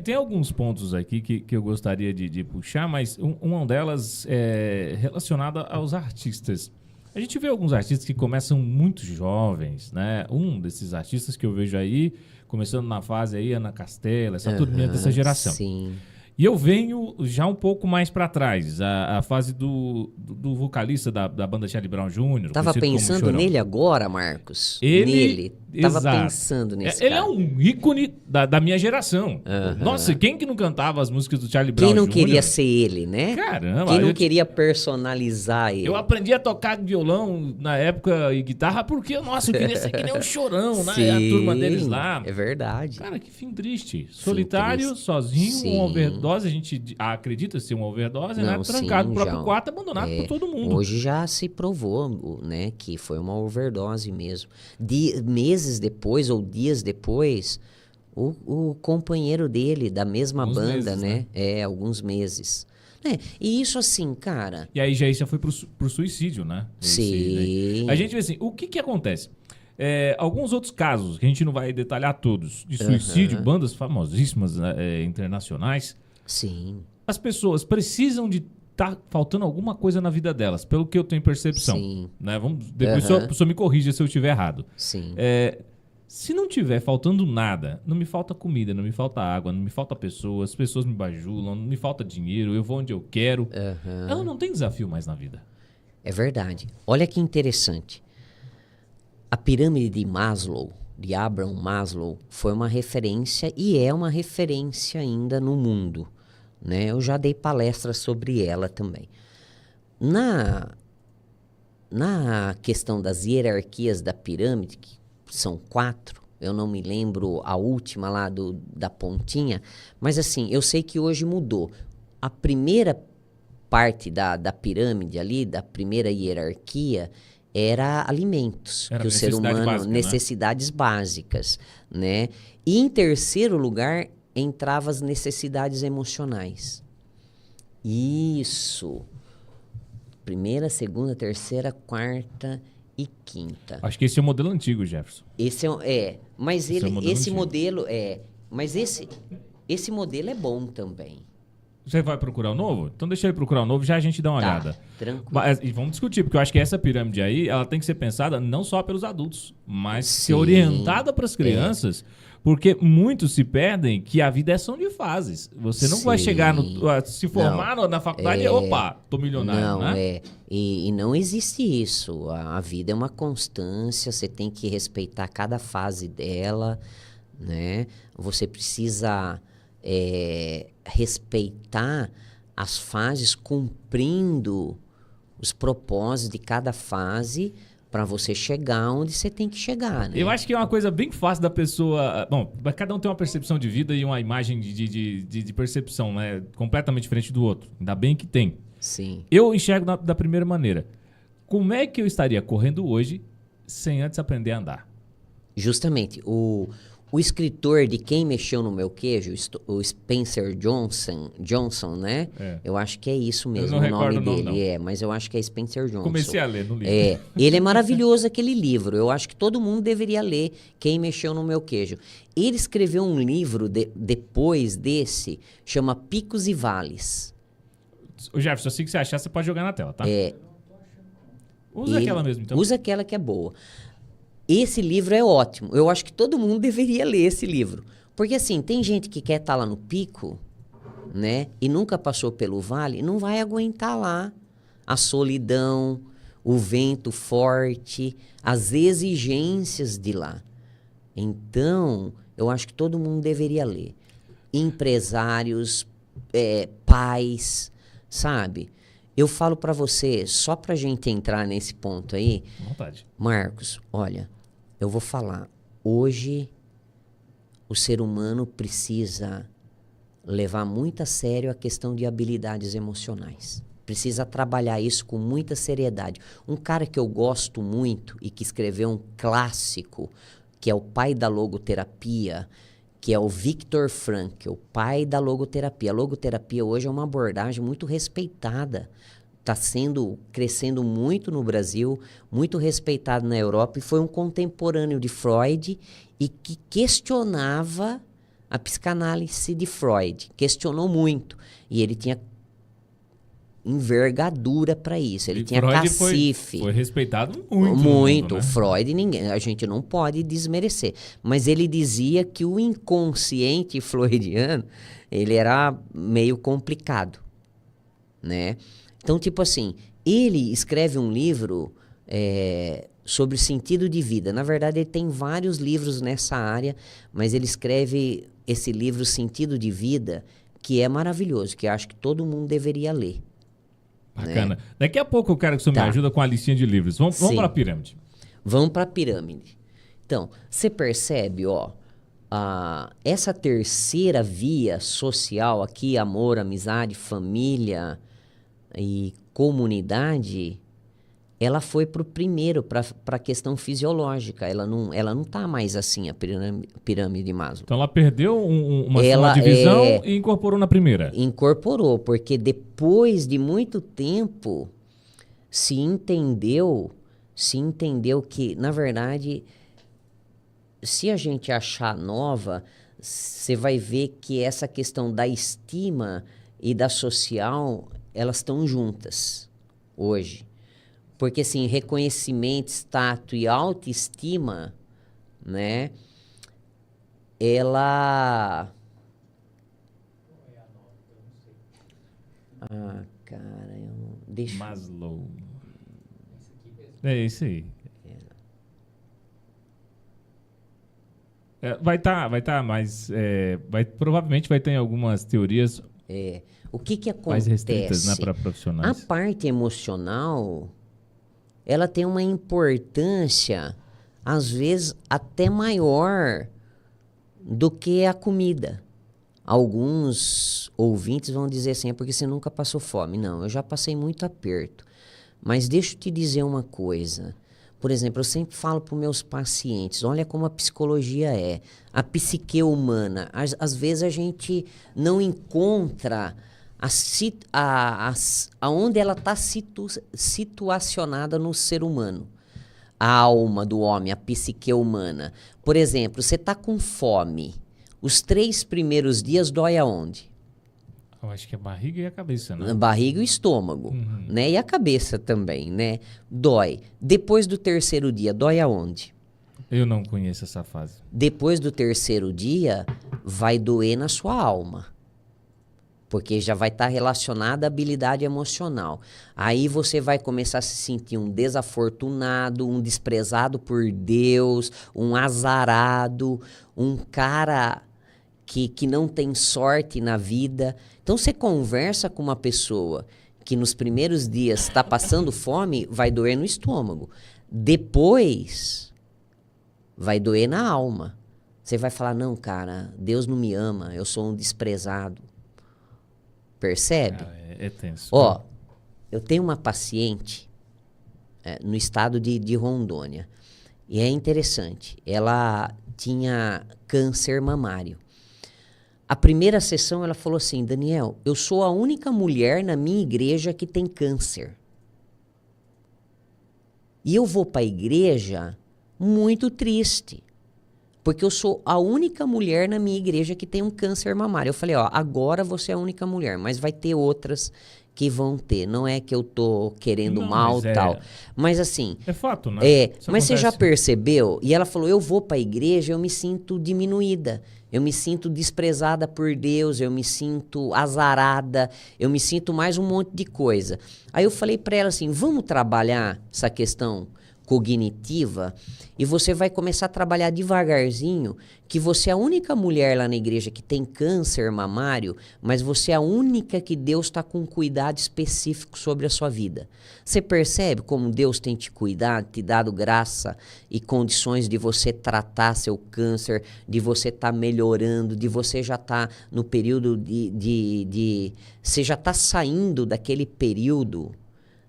Tem alguns pontos aqui que eu gostaria de puxar, mas uma delas é relacionada aos artistas. A gente vê alguns artistas que começam muito jovens, né? Um desses artistas que eu vejo aí, começando na fase aí, Ana Castela, essa turminha dessa geração. Sim. E eu venho já um pouco mais para trás, a fase do vocalista da banda Charlie Brown Jr. Tava pensando nele agora, Marcos. Nele. Tava Exato. Pensando nesse Ele cara. é um ícone da minha geração. Nossa, quem que não cantava as músicas do Charlie Brown Jr.? Quem não queria ser ele, né? Caramba. Quem não queria personalizar ele. Eu aprendi a tocar violão na época e guitarra porque, nossa, eu queria ser que nem um Chorão, né? Sim, A turma deles lá. É verdade. Cara, que fim triste. Solitário, triste. sozinho, Sim. uma overdose. A gente acredita ser uma overdose, né? Trancado no próprio quarto, abandonado por todo mundo. Hoje já se provou, né, que foi uma overdose mesmo. Meses depois ou dias depois, o companheiro dele, da mesma Alguns banda, meses, né? Alguns meses. E isso assim, cara... E aí já foi pro suicídio, né? Sim. A gente vê assim, o que acontece? Alguns outros casos, que a gente não vai detalhar todos, de suicídio, bandas famosíssimas internacionais. Sim. As pessoas precisam de tá faltando alguma coisa na vida delas, pelo que eu tenho percepção. Sim. Né? Depois a pessoa me corrija se eu estiver errado. Sim. Se não tiver faltando nada, não me falta comida, não me falta água, não me falta pessoas, as pessoas me bajulam, não me falta dinheiro, eu vou onde eu quero. Ela não tem desafio mais na vida. É verdade. Olha que interessante. A pirâmide de Maslow, de Abraham Maslow, foi uma referência e é uma referência ainda no mundo. Né? Eu já dei palestras sobre ela também. na questão das hierarquias da pirâmide, que são 4, eu não me lembro a última lá da pontinha, mas assim, eu sei que hoje mudou. A primeira parte da pirâmide ali, da primeira hierarquia, era alimentos, Era que o ser humano, básica, né? necessidades básicas, né? E em terceiro lugar, entrava as necessidades emocionais. Isso. Primeira, segunda, terceira, quarta e quinta. Acho que esse é o modelo antigo, Jefferson. Esse mas Esse é o modelo esse antigo. modelo mas esse modelo é bom também. Você vai procurar o novo? Então deixa ele procurar o novo, já a gente dá uma olhada. Tranquilo. E vamos discutir, porque eu acho que essa pirâmide aí, ela tem que ser pensada não só pelos adultos, mas ser Sim. orientada para as crianças, porque muitos se perdem que a vida é são de fases. Você não vai Sim. chegar se formar na faculdade e opa, tô milionário, Não, né? E não existe isso. A vida é uma constância, você tem que respeitar cada fase dela, né? Você precisa respeitar as fases, cumprindo os propósitos de cada fase para você chegar onde você tem que chegar, né? Eu acho que é uma coisa bem fácil da pessoa... Bom, cada um tem uma percepção de vida e uma imagem de percepção, né? Completamente diferente do outro. Ainda bem que tem. Sim. Eu enxergo da primeira maneira. Como é que eu estaria correndo hoje sem antes aprender a andar? Justamente. O escritor de Quem Mexeu no Meu Queijo, o Spencer Johnson, né? Eu acho que é isso mesmo não o nome recordo o nome, dele. não. Mas eu acho que é Spencer Johnson. Comecei a ler no livro. Ele é maravilhoso, aquele livro. Eu acho que todo mundo deveria ler Quem Mexeu no Meu Queijo. Ele escreveu um livro depois desse, chama Picos e Vales. O Jefferson, assim que você achar, você pode jogar na tela, tá? Usa Ele- aquela mesmo, então. Usa aquela que é boa. Esse livro é ótimo. Eu acho que todo mundo deveria ler esse livro. Porque assim, tem gente que quer estar lá no pico, né? E nunca passou pelo vale, e não vai aguentar lá a solidão, o vento forte, as exigências de lá. Então, eu acho que todo mundo deveria ler. Empresários, pais, sabe? Eu falo pra você, só pra gente entrar nesse ponto aí, À vontade. Marcos, olha, eu vou falar. Hoje, o ser humano precisa levar muito a sério a questão de habilidades emocionais. Precisa trabalhar isso com muita seriedade. Um cara que eu gosto muito e que escreveu um clássico, que é o pai da logoterapia, que é o Viktor Frankl, o pai da logoterapia. A logoterapia hoje é uma abordagem muito respeitada. Está crescendo muito no Brasil, muito respeitado na Europa, e foi um contemporâneo de Freud e que questionava a psicanálise de Freud. Questionou muito. E ele tinha envergadura para isso. Ele tinha Freud cacife. foi respeitado muito. no Muito. mundo, né? Freud, a gente não pode desmerecer. Mas ele dizia que o inconsciente freudiano, ele era meio complicado, né? Então, tipo assim, ele escreve um livro sobre o sentido de vida. Na verdade, ele tem vários livros nessa área, mas ele escreve esse livro Sentido de Vida, que é maravilhoso, que eu acho que todo mundo deveria ler. Bacana. Daqui a pouco eu quero que você me Tá. ajuda com a listinha de livros. Vamos Sim. para a pirâmide. Vamos para a pirâmide. Então, você percebe, essa terceira via social aqui, amor, amizade, família e comunidade, ela foi para o primeiro, para a questão fisiológica. Ela não tá mais assim, a pirâmide de Maslow. Então ela perdeu uma Ela divisão e incorporou na primeira. Incorporou, porque depois de muito tempo se entendeu que, na verdade, se a gente achar nova, você vai ver que essa questão da estima e da social, elas estão juntas hoje. Porque, assim, reconhecimento, status e autoestima, né? Ela... Ah, cara, eu não... Deixa... Maslow. É esse aí. Vai tá, mas provavelmente vai ter algumas teorias O que mais acontece? restritas, né, para A profissionais. parte emocional, ela tem uma importância, às vezes, até maior do que a comida. Alguns ouvintes vão dizer assim, é porque você nunca passou fome. Não, eu já passei muito aperto. Mas deixa eu te dizer uma coisa. Por exemplo, eu sempre falo para os meus pacientes, olha como a psicologia é, a psique humana. Às vezes a gente não encontra aonde ela está situacionada no ser humano. A alma do homem, a psique humana. Por exemplo, você está com fome. Os 3 primeiros dias dói aonde? Eu acho que é a barriga e a cabeça, né? Barriga e o estômago, né? E a cabeça também, né? Dói. Depois do 3º dia, dói aonde? Eu não conheço essa fase. Depois do 3º dia, vai doer na sua alma. Porque já vai estar relacionada à habilidade emocional. Aí você vai começar a se sentir um desafortunado, um desprezado por Deus, um azarado, um cara que não tem sorte na vida. Então você conversa com uma pessoa que nos primeiros dias está passando fome, vai doer no estômago. Depois, vai doer na alma. Você vai falar, não, cara, Deus não me ama, eu sou um desprezado. Percebe? É tenso. Ó, eu tenho uma paciente no estado de Rondônia. E é interessante, ela tinha câncer mamário. A primeira sessão ela falou assim, Daniel, eu sou a única mulher na minha igreja que tem câncer. E eu vou para a igreja muito triste, porque eu sou a única mulher na minha igreja que tem um câncer mamário. Eu falei, ó, agora você é a única mulher, mas vai ter outras que vão ter. Não é que eu tô querendo mal e tal. Mas assim... É fato, né? Mas você já percebeu? E ela falou, eu vou para a igreja, eu me sinto diminuída. Eu me sinto desprezada por Deus, eu me sinto azarada, eu me sinto mais um monte de coisa. Aí eu falei para ela assim, vamos trabalhar essa questão cognitiva e você vai começar a trabalhar devagarzinho que você é a única mulher lá na igreja que tem câncer mamário, mas você é a única que Deus está com um cuidado específico sobre a sua vida. Você percebe como Deus tem te cuidado, te dado graça e condições de você tratar seu câncer, de você estar melhorando, de você já estar no período você já está saindo daquele período,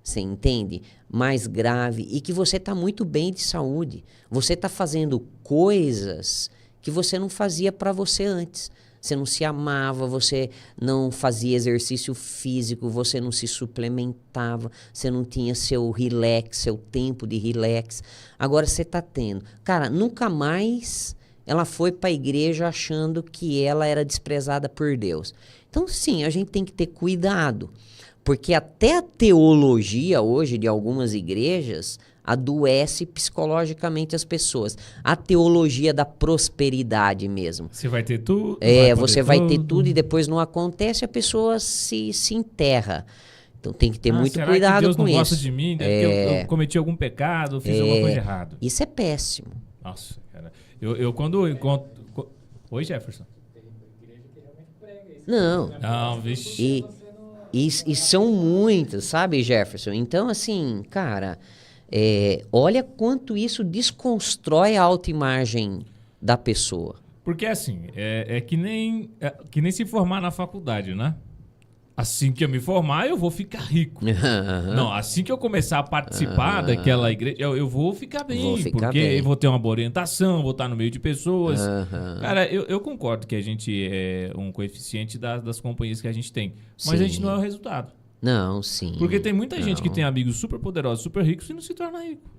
você entende? Mais grave e que você está muito bem de saúde. Você está fazendo coisas que você não fazia para você antes. Você não se amava, você não fazia exercício físico, você não se suplementava, você não tinha seu relax, seu tempo de relax. Agora você está tendo. Cara, nunca mais ela foi para a igreja achando que ela era desprezada por Deus. Então, sim, a gente tem que ter cuidado. Porque até a teologia hoje de algumas igrejas adoece psicologicamente as pessoas. A teologia da prosperidade mesmo. Você vai ter tudo. Você vai ter tudo e depois não acontece, a pessoa se enterra. Então tem que ter muito cuidado com isso. Deus não gosta de mim, eu cometi algum pecado, fiz alguma coisa errada. Isso é péssimo. Nossa, cara. Eu quando encontro... Oi, Jefferson. Não, vixe. E são muitas, sabe, Jefferson? Então, assim, cara, olha quanto isso desconstrói a autoimagem da pessoa. Porque, assim, é que nem se formar na faculdade, né? Assim que eu me formar, eu vou ficar rico. Não, assim que eu começar a participar daquela igreja, eu vou ficar bem. Porque eu vou ter uma boa orientação, vou estar no meio de pessoas. Cara, eu concordo que a gente é um coeficiente das companhias que a gente tem. Mas a gente não é o resultado. Não, sim. Porque tem muita gente que tem amigos super poderosos, super ricos e não se torna rico.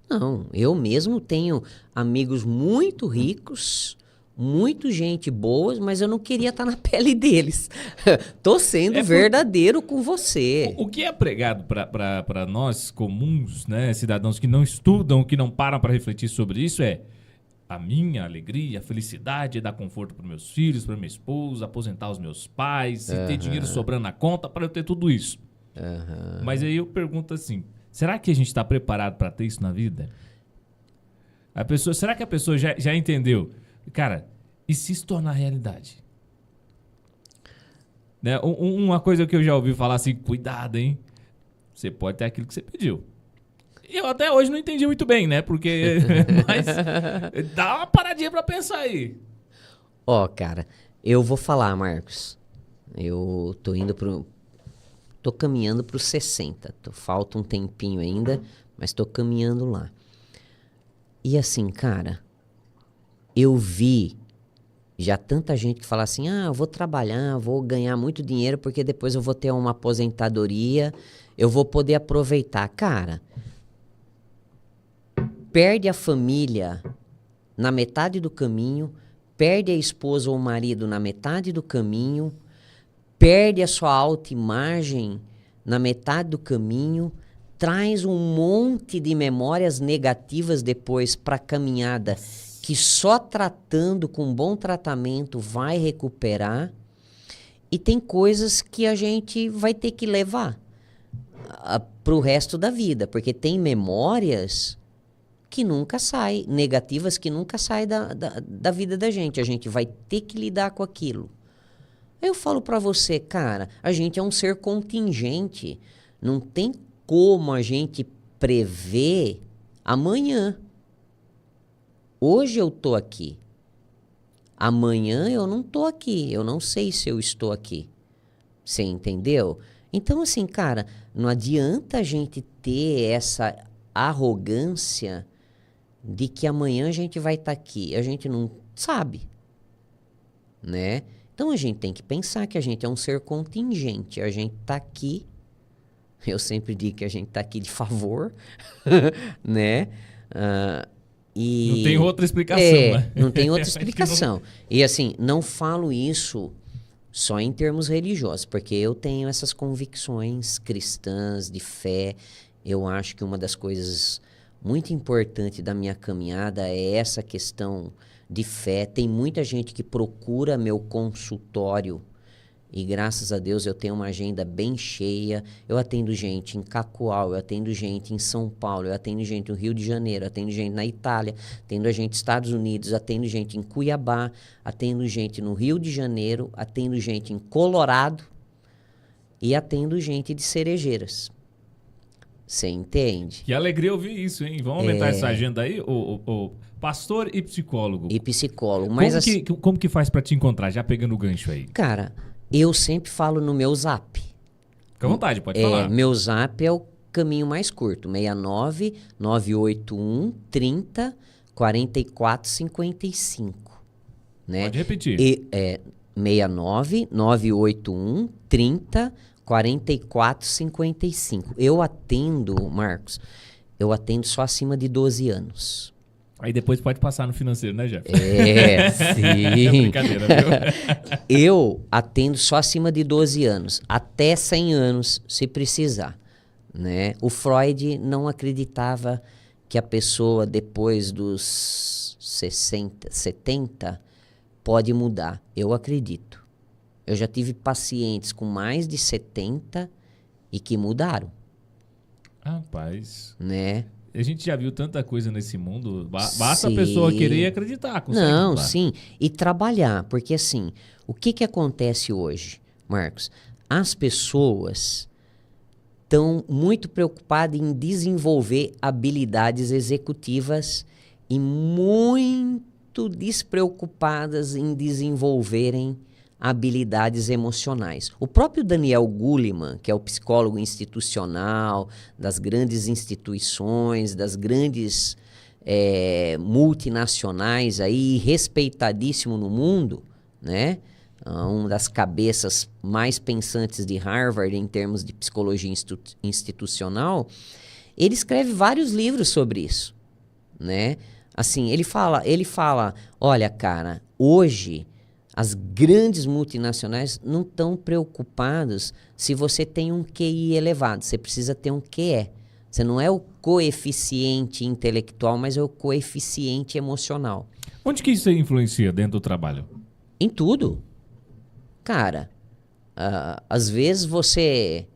Não, eu mesmo tenho amigos muito ricos... Muito gente boa, mas eu não queria estar na pele deles. Tô sendo verdadeiro com você. O que é pregado para nós comuns, né, cidadãos que não estudam, que não param para refletir sobre isso é a minha alegria, a felicidade é dar conforto para meus filhos, para minha esposa, aposentar os meus pais, e ter dinheiro sobrando na conta para eu ter tudo isso. Mas aí eu pergunto assim, será que a gente está preparado para ter isso na vida? Será que a pessoa já entendeu? Cara, e se isso tornar realidade? Né? Uma coisa que eu já ouvi falar assim, cuidado, hein? Você pode ter aquilo que você pediu. Eu até hoje não entendi muito bem, né? Porque... Mas dá uma paradinha pra pensar aí. Ó, cara, eu vou falar, Marcos. Eu tô indo tô caminhando pros 60. Falta um tempinho ainda, mas tô caminhando lá. E assim, cara, eu vi já tanta gente que fala assim, eu vou trabalhar, vou ganhar muito dinheiro porque depois eu vou ter uma aposentadoria, eu vou poder aproveitar. Cara, perde a família na metade do caminho, perde a esposa ou o marido na metade do caminho, perde a sua autoimagem na metade do caminho, traz um monte de memórias negativas depois para a caminhada, que só tratando com bom tratamento vai recuperar. E tem coisas que a gente vai ter que levar para o resto da vida, porque tem memórias que nunca saem, negativas que nunca saem da vida da gente. A gente vai ter que lidar com aquilo. Eu falo para você, cara, a gente é um ser contingente. Não tem como a gente prever amanhã. Hoje eu tô aqui. Amanhã eu não tô aqui. Eu não sei se eu estou aqui. Você entendeu? Então, assim, cara, não adianta a gente ter essa arrogância de que amanhã a gente vai estar aqui. A gente não sabe, né? Então a gente tem que pensar que a gente é um ser contingente. A gente tá aqui. Eu sempre digo que a gente tá aqui de favor, né? Não tem outra explicação, né? Não tem outra explicação. E assim, não falo isso só em termos religiosos, porque eu tenho essas convicções cristãs, de fé. Eu acho que uma das coisas muito importantes da minha caminhada é essa questão de fé. Tem muita gente que procura meu consultório e graças a Deus eu tenho uma agenda bem cheia. Eu atendo gente em Cacoal, eu atendo gente em São Paulo, eu atendo gente no Rio de Janeiro, atendo gente na Itália, atendo gente nos Estados Unidos, atendo gente em Cuiabá, atendo gente no Rio de Janeiro, atendo gente em Colorado e atendo gente de Cerejeiras. Você entende? Que alegria ouvir isso, hein? Vamos aumentar essa agenda aí, o pastor e psicólogo. E psicólogo. Mas como que faz pra te encontrar? Já pegando o gancho aí. Cara, eu sempre falo no meu zap. Fica à vontade, pode falar. Meu zap é o caminho mais curto. 69 981 30 44 55. Né? Pode repetir. 69 981 30 44 55. Eu atendo, Marcos, só acima de 12 anos. Aí depois pode passar no financeiro, né, Jeff? Sim. É brincadeira, viu? Eu atendo só acima de 12 anos, até 100 anos, se precisar, né? O Freud não acreditava que a pessoa, depois dos 60, 70, pode mudar. Eu acredito. Eu já tive pacientes com mais de 70 e que mudaram. Rapaz. Né? A gente já viu tanta coisa nesse mundo. Basta a pessoa querer e acreditar. Não, mudar. Sim. E trabalhar. Porque assim, o que acontece hoje, Marcos? As pessoas estão muito preocupadas em desenvolver habilidades executivas e muito despreocupadas em desenvolverem habilidades emocionais. O próprio Daniel Goleman, que é o psicólogo institucional das grandes instituições, das grandes multinacionais aí, respeitadíssimo no mundo, né? Uma das cabeças mais pensantes de Harvard em termos de psicologia institucional, ele escreve vários livros sobre isso, né? Assim, ele fala, olha, cara, hoje as grandes multinacionais não estão preocupadas se você tem um QI elevado. Você precisa ter um QE. Você não é o coeficiente intelectual, mas é o coeficiente emocional. Onde que isso influencia dentro do trabalho? Em tudo. Cara, às vezes você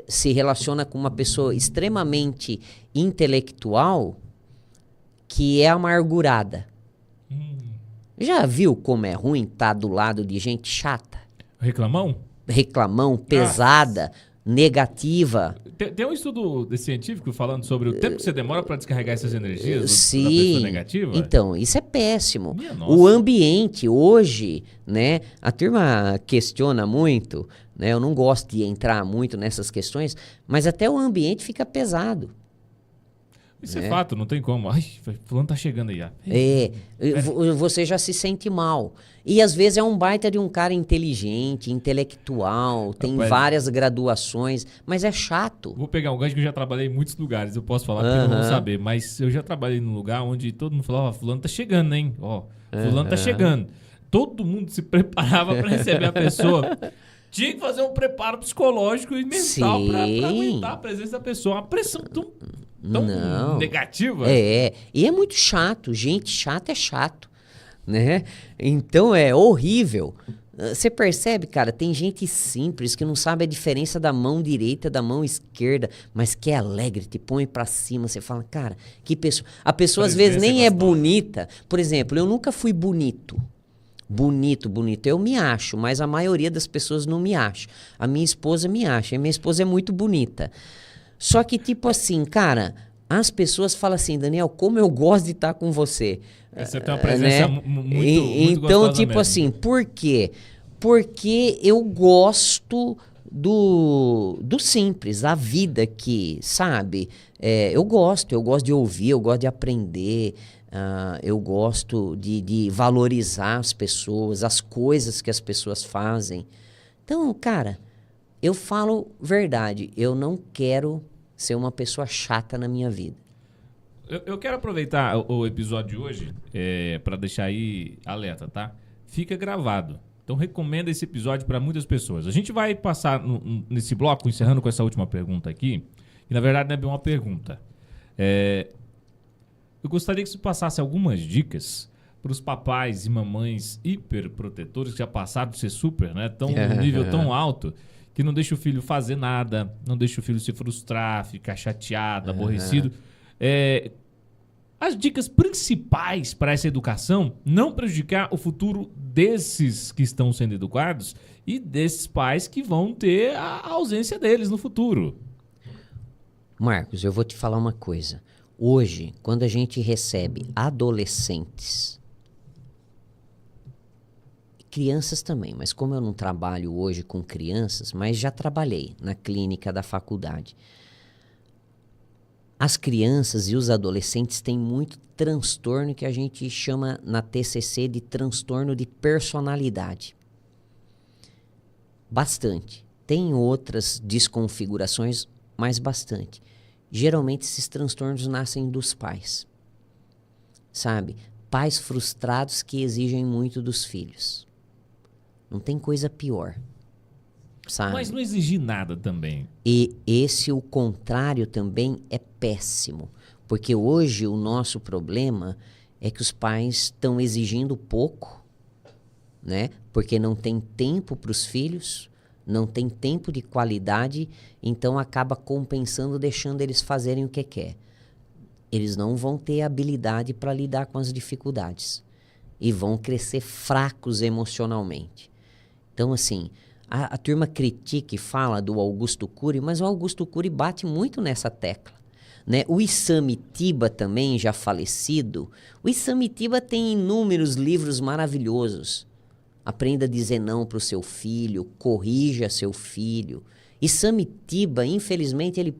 se relaciona com uma pessoa extremamente intelectual que é amargurada. Já viu como é ruim estar do lado de gente chata? Reclamão? Reclamão, pesada. negativa. Tem um estudo científico falando sobre o tempo que você demora para descarregar essas energias da Sim, pessoa negativa? então, isso é péssimo. Minha nossa. O ambiente hoje, né? A turma questiona muito, né? Eu não gosto de entrar muito nessas questões, mas até o ambiente fica pesado. Isso é fato, não tem como. Ai, fulano tá chegando aí. Você já se sente mal. E às vezes é um baita de um cara inteligente, intelectual, tem várias graduações, mas é chato. Vou pegar um gancho que eu já trabalhei em muitos lugares, eu posso falar porque eu não vou saber, mas eu já trabalhei num lugar onde todo mundo falava, fulano tá chegando, hein? Ó, fulano tá chegando. Todo mundo se preparava para receber a pessoa. Tinha que fazer um preparo psicológico e mental para aguentar a presença da pessoa. Uma pressão tão negativa. E é muito chato. Gente chata é chato, né? Então é horrível. Você percebe, cara, tem gente simples que não sabe a diferença da mão direita da mão esquerda, mas que é alegre, te põe pra cima. Você fala, cara, que pessoa... A pessoa às vezes nem é bonita. Por exemplo, eu nunca fui bonito. Bonito. Eu me acho, mas a maioria das pessoas não me acha. A minha esposa me acha. E minha esposa é muito bonita. Só que, tipo assim, cara, as pessoas falam assim, Daniel, como eu gosto de estar com você. Você tem uma presença muito então, gostosa tipo mesmo. assim, por quê? Porque eu gosto do simples, da vida que, sabe? Eu gosto de ouvir, eu gosto de aprender, eu gosto de valorizar as pessoas, as coisas que as pessoas fazem. Então, cara, eu falo verdade, eu não quero ser uma pessoa chata na minha vida. Eu quero aproveitar o episódio de hoje para deixar aí alerta, tá? Fica gravado. Então recomenda esse episódio para muitas pessoas. A gente vai passar nesse bloco, encerrando com essa última pergunta aqui, que na verdade não é bem uma pergunta. Eu gostaria que você passasse algumas dicas para os papais e mamães hiperprotetores que já passaram de ser super, né? Tão num nível tão alto que não deixa o filho fazer nada, não deixa o filho se frustrar, ficar chateado, aborrecido. As dicas principais para essa educação, não prejudicar o futuro desses que estão sendo educados e desses pais que vão ter a ausência deles no futuro. Marcos, eu vou te falar uma coisa. Hoje, quando a gente recebe adolescentes, crianças também, mas como eu não trabalho hoje com crianças, mas já trabalhei na clínica da faculdade. As crianças e os adolescentes têm muito transtorno que a gente chama na TCC de transtorno de personalidade. Bastante. Tem outras desconfigurações, mas bastante. Geralmente esses transtornos nascem dos pais. Sabe? Pais frustrados que exigem muito dos filhos. Não tem coisa pior. Sabe? Mas não exigir nada também. E o contrário também é péssimo. Porque hoje o nosso problema é que os pais estão exigindo pouco, né? Porque não tem tempo para os filhos, não tem tempo de qualidade, então acaba compensando, deixando eles fazerem o que quer. Eles não vão ter habilidade para lidar com as dificuldades e vão crescer fracos emocionalmente. Então, assim, a turma critica e fala do Augusto Cury, mas o Augusto Cury bate muito nessa tecla, né? O Isamitiba também, já falecido, o Isamitiba tem inúmeros livros maravilhosos. Aprenda a dizer não para o seu filho, corrija seu filho. Isamitiba, infelizmente, ele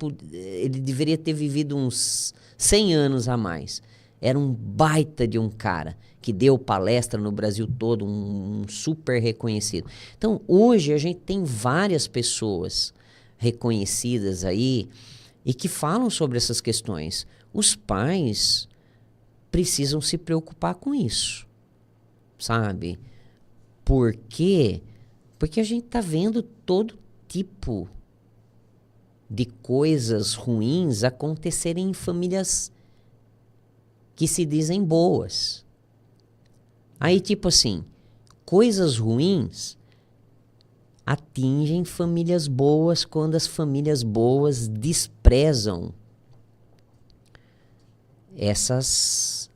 deveria ter vivido uns 100 anos a mais. Era um baita de um cara que deu palestra no Brasil todo, um super reconhecido. Então, hoje a gente tem várias pessoas reconhecidas aí e que falam sobre essas questões. Os pais precisam se preocupar com isso, sabe? Por quê? Porque a gente está vendo todo tipo de coisas ruins acontecerem em famílias que se dizem boas. Aí, tipo assim, coisas ruins atingem famílias boas quando as famílias boas desprezam esses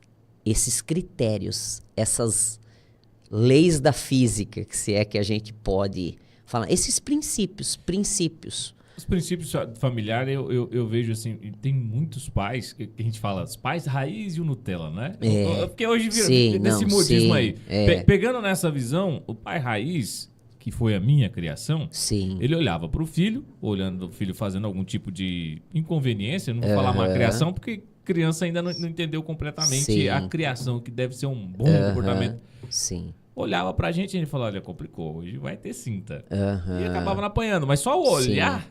critérios, essas leis da física, que se é que a gente pode falar, esses princípios. Os princípios familiares, eu vejo assim, tem muitos pais, que a gente fala, os pais raiz e o Nutella, né? Porque hoje vira desse modismo aí. Pegando nessa visão, o pai raiz, que foi a minha criação, ele olhava para o filho, olhando o filho fazendo algum tipo de inconveniência, não vou falar má criação, porque criança ainda não entendeu completamente a criação, que deve ser um bom comportamento. Olhava pra gente e ele falava, olha, complicou, hoje vai ter cinta. E acabava não apanhando, mas só o olhar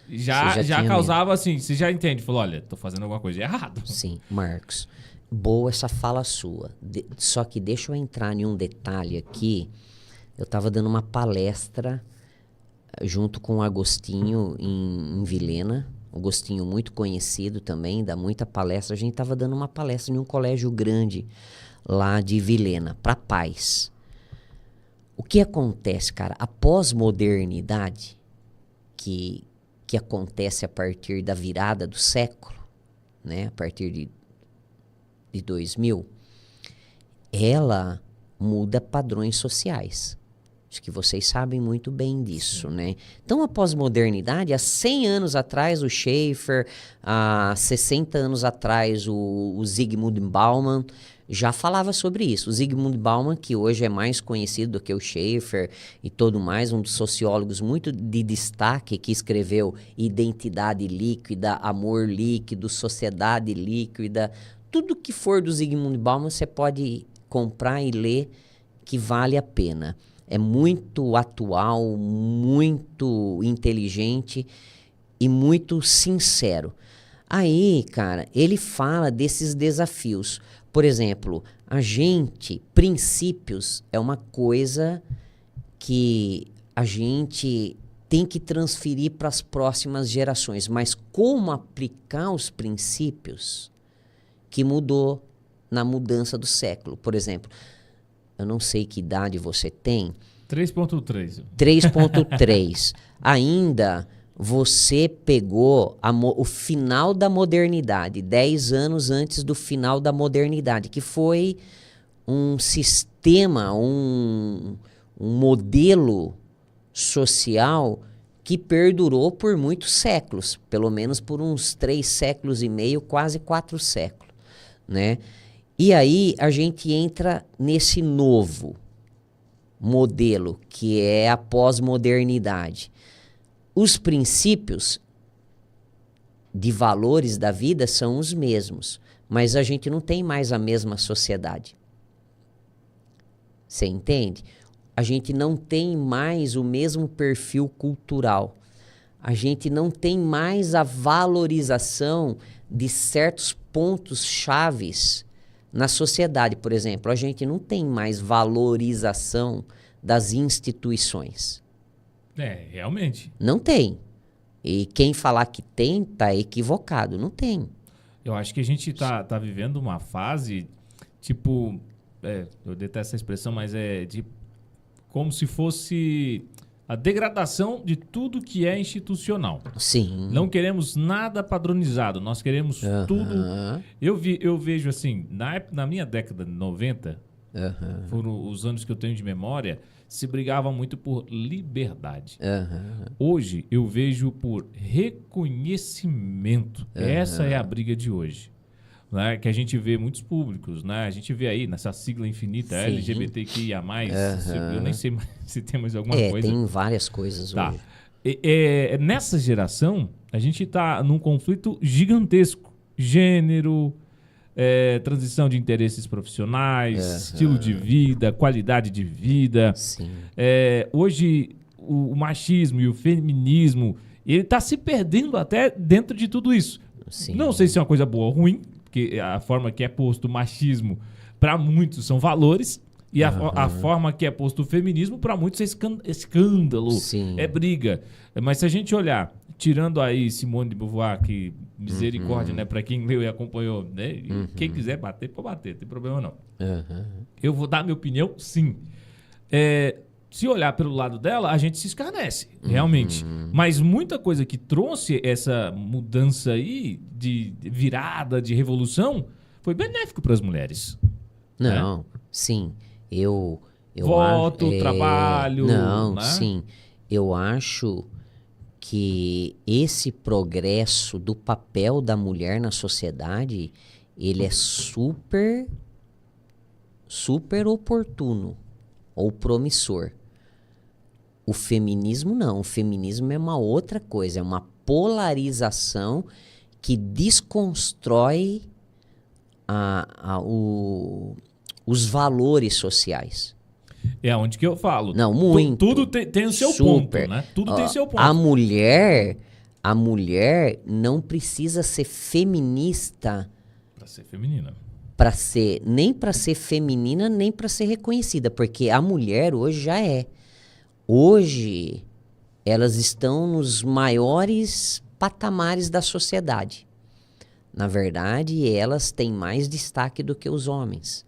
já causava medo. Assim, você já entende, falou, olha, tô fazendo alguma coisa errada. Sim, Marcos, boa essa fala sua. Só que deixa eu entrar em um detalhe aqui. Eu tava dando uma palestra junto com o Agostinho em Vilhena, um Agostinho muito conhecido também, dá muita palestra. A gente tava dando uma palestra em um colégio grande lá de Vilhena, para pais. O que acontece, cara? A pós-modernidade que acontece a partir da virada do século, né? A partir de 2000, ela muda padrões sociais. Acho que vocês sabem muito bem disso, né? Então, a pós-modernidade, há 100 anos atrás, o Schaeffer, há 60 anos atrás, o Zygmunt Bauman já falava sobre isso. O Zygmunt Bauman, que hoje é mais conhecido do que o Schaeffer e todo mais, um dos sociólogos muito de destaque, que escreveu Identidade Líquida, Amor Líquido, Sociedade Líquida. Tudo que for do Zygmunt Bauman, você pode comprar e ler, que vale a pena. É muito atual, muito inteligente e muito sincero. Aí, cara, ele fala desses desafios. Por exemplo, princípios é uma coisa que a gente tem que transferir para as próximas gerações. Mas como aplicar os princípios que mudou na mudança do século? Por exemplo, eu não sei que idade você tem. 3.3. 3.3. Ainda você pegou o final da modernidade, 10 anos antes do final da modernidade, que foi um sistema, um modelo social que perdurou por muitos séculos, pelo menos por uns 3 séculos e meio, quase 4 séculos, né? E aí a gente entra nesse novo modelo, que é a pós-modernidade. Os princípios de valores da vida são os mesmos, mas a gente não tem mais a mesma sociedade. Você entende? A gente não tem mais o mesmo perfil cultural. A gente não tem mais a valorização de certos pontos chaves na sociedade. Por exemplo, a gente não tem mais valorização das instituições. Realmente. Não tem. E quem falar que tem, tá equivocado. Não tem. Eu acho que a gente tá vivendo uma fase, tipo, eu detesto essa expressão, mas como se fosse a degradação de tudo que é institucional. Sim. Não queremos nada padronizado, nós queremos tudo. Eu vejo assim, na minha década de 90, foram os anos que eu tenho de memória, se brigava muito por liberdade. Hoje eu vejo por reconhecimento. Essa é a briga de hoje. Né? Que a gente vê muitos públicos, né? A gente vê aí nessa sigla infinita, LGBTQIA+, eu nem sei se tem mais alguma coisa. Tem várias coisas hoje. Nessa geração, a gente está num conflito gigantesco. Gênero, transição de interesses profissionais, estilo de vida, qualidade de vida. Hoje, o machismo e o feminismo, ele está se perdendo até dentro de tudo isso. Não sei se é uma coisa boa ou ruim, porque a forma que é posto o machismo, para muitos, são valores, e a forma que é posto o feminismo, para muitos, é escândalo, é briga. Mas se a gente olhar, tirando aí Simone de Beauvoir, que misericórdia, né, para quem leu e acompanhou, né, e quem quiser bater, pode bater, não tem problema não. Eu vou dar minha opinião, sim. Se olhar pelo lado dela, a gente se escarnece, realmente. Mas muita coisa que trouxe essa mudança aí, de virada, de revolução, foi benéfico para as mulheres. Não, né? Sim. Eu Voto, acho, trabalho. Não, né? sim. Eu acho que esse progresso do papel da mulher na sociedade, ele é super oportuno ou promissor. O feminismo não. O feminismo é uma outra coisa, é uma polarização que desconstrói os valores sociais. É onde que eu falo. Não, muito. Tudo tem o seu ponto, né? Tudo tem o seu ponto. A mulher não precisa ser feminista Pra ser feminina. nem para ser feminina, nem para ser reconhecida, porque a mulher hoje já é. Hoje elas estão nos maiores patamares da sociedade. Na verdade, elas têm mais destaque do que os homens.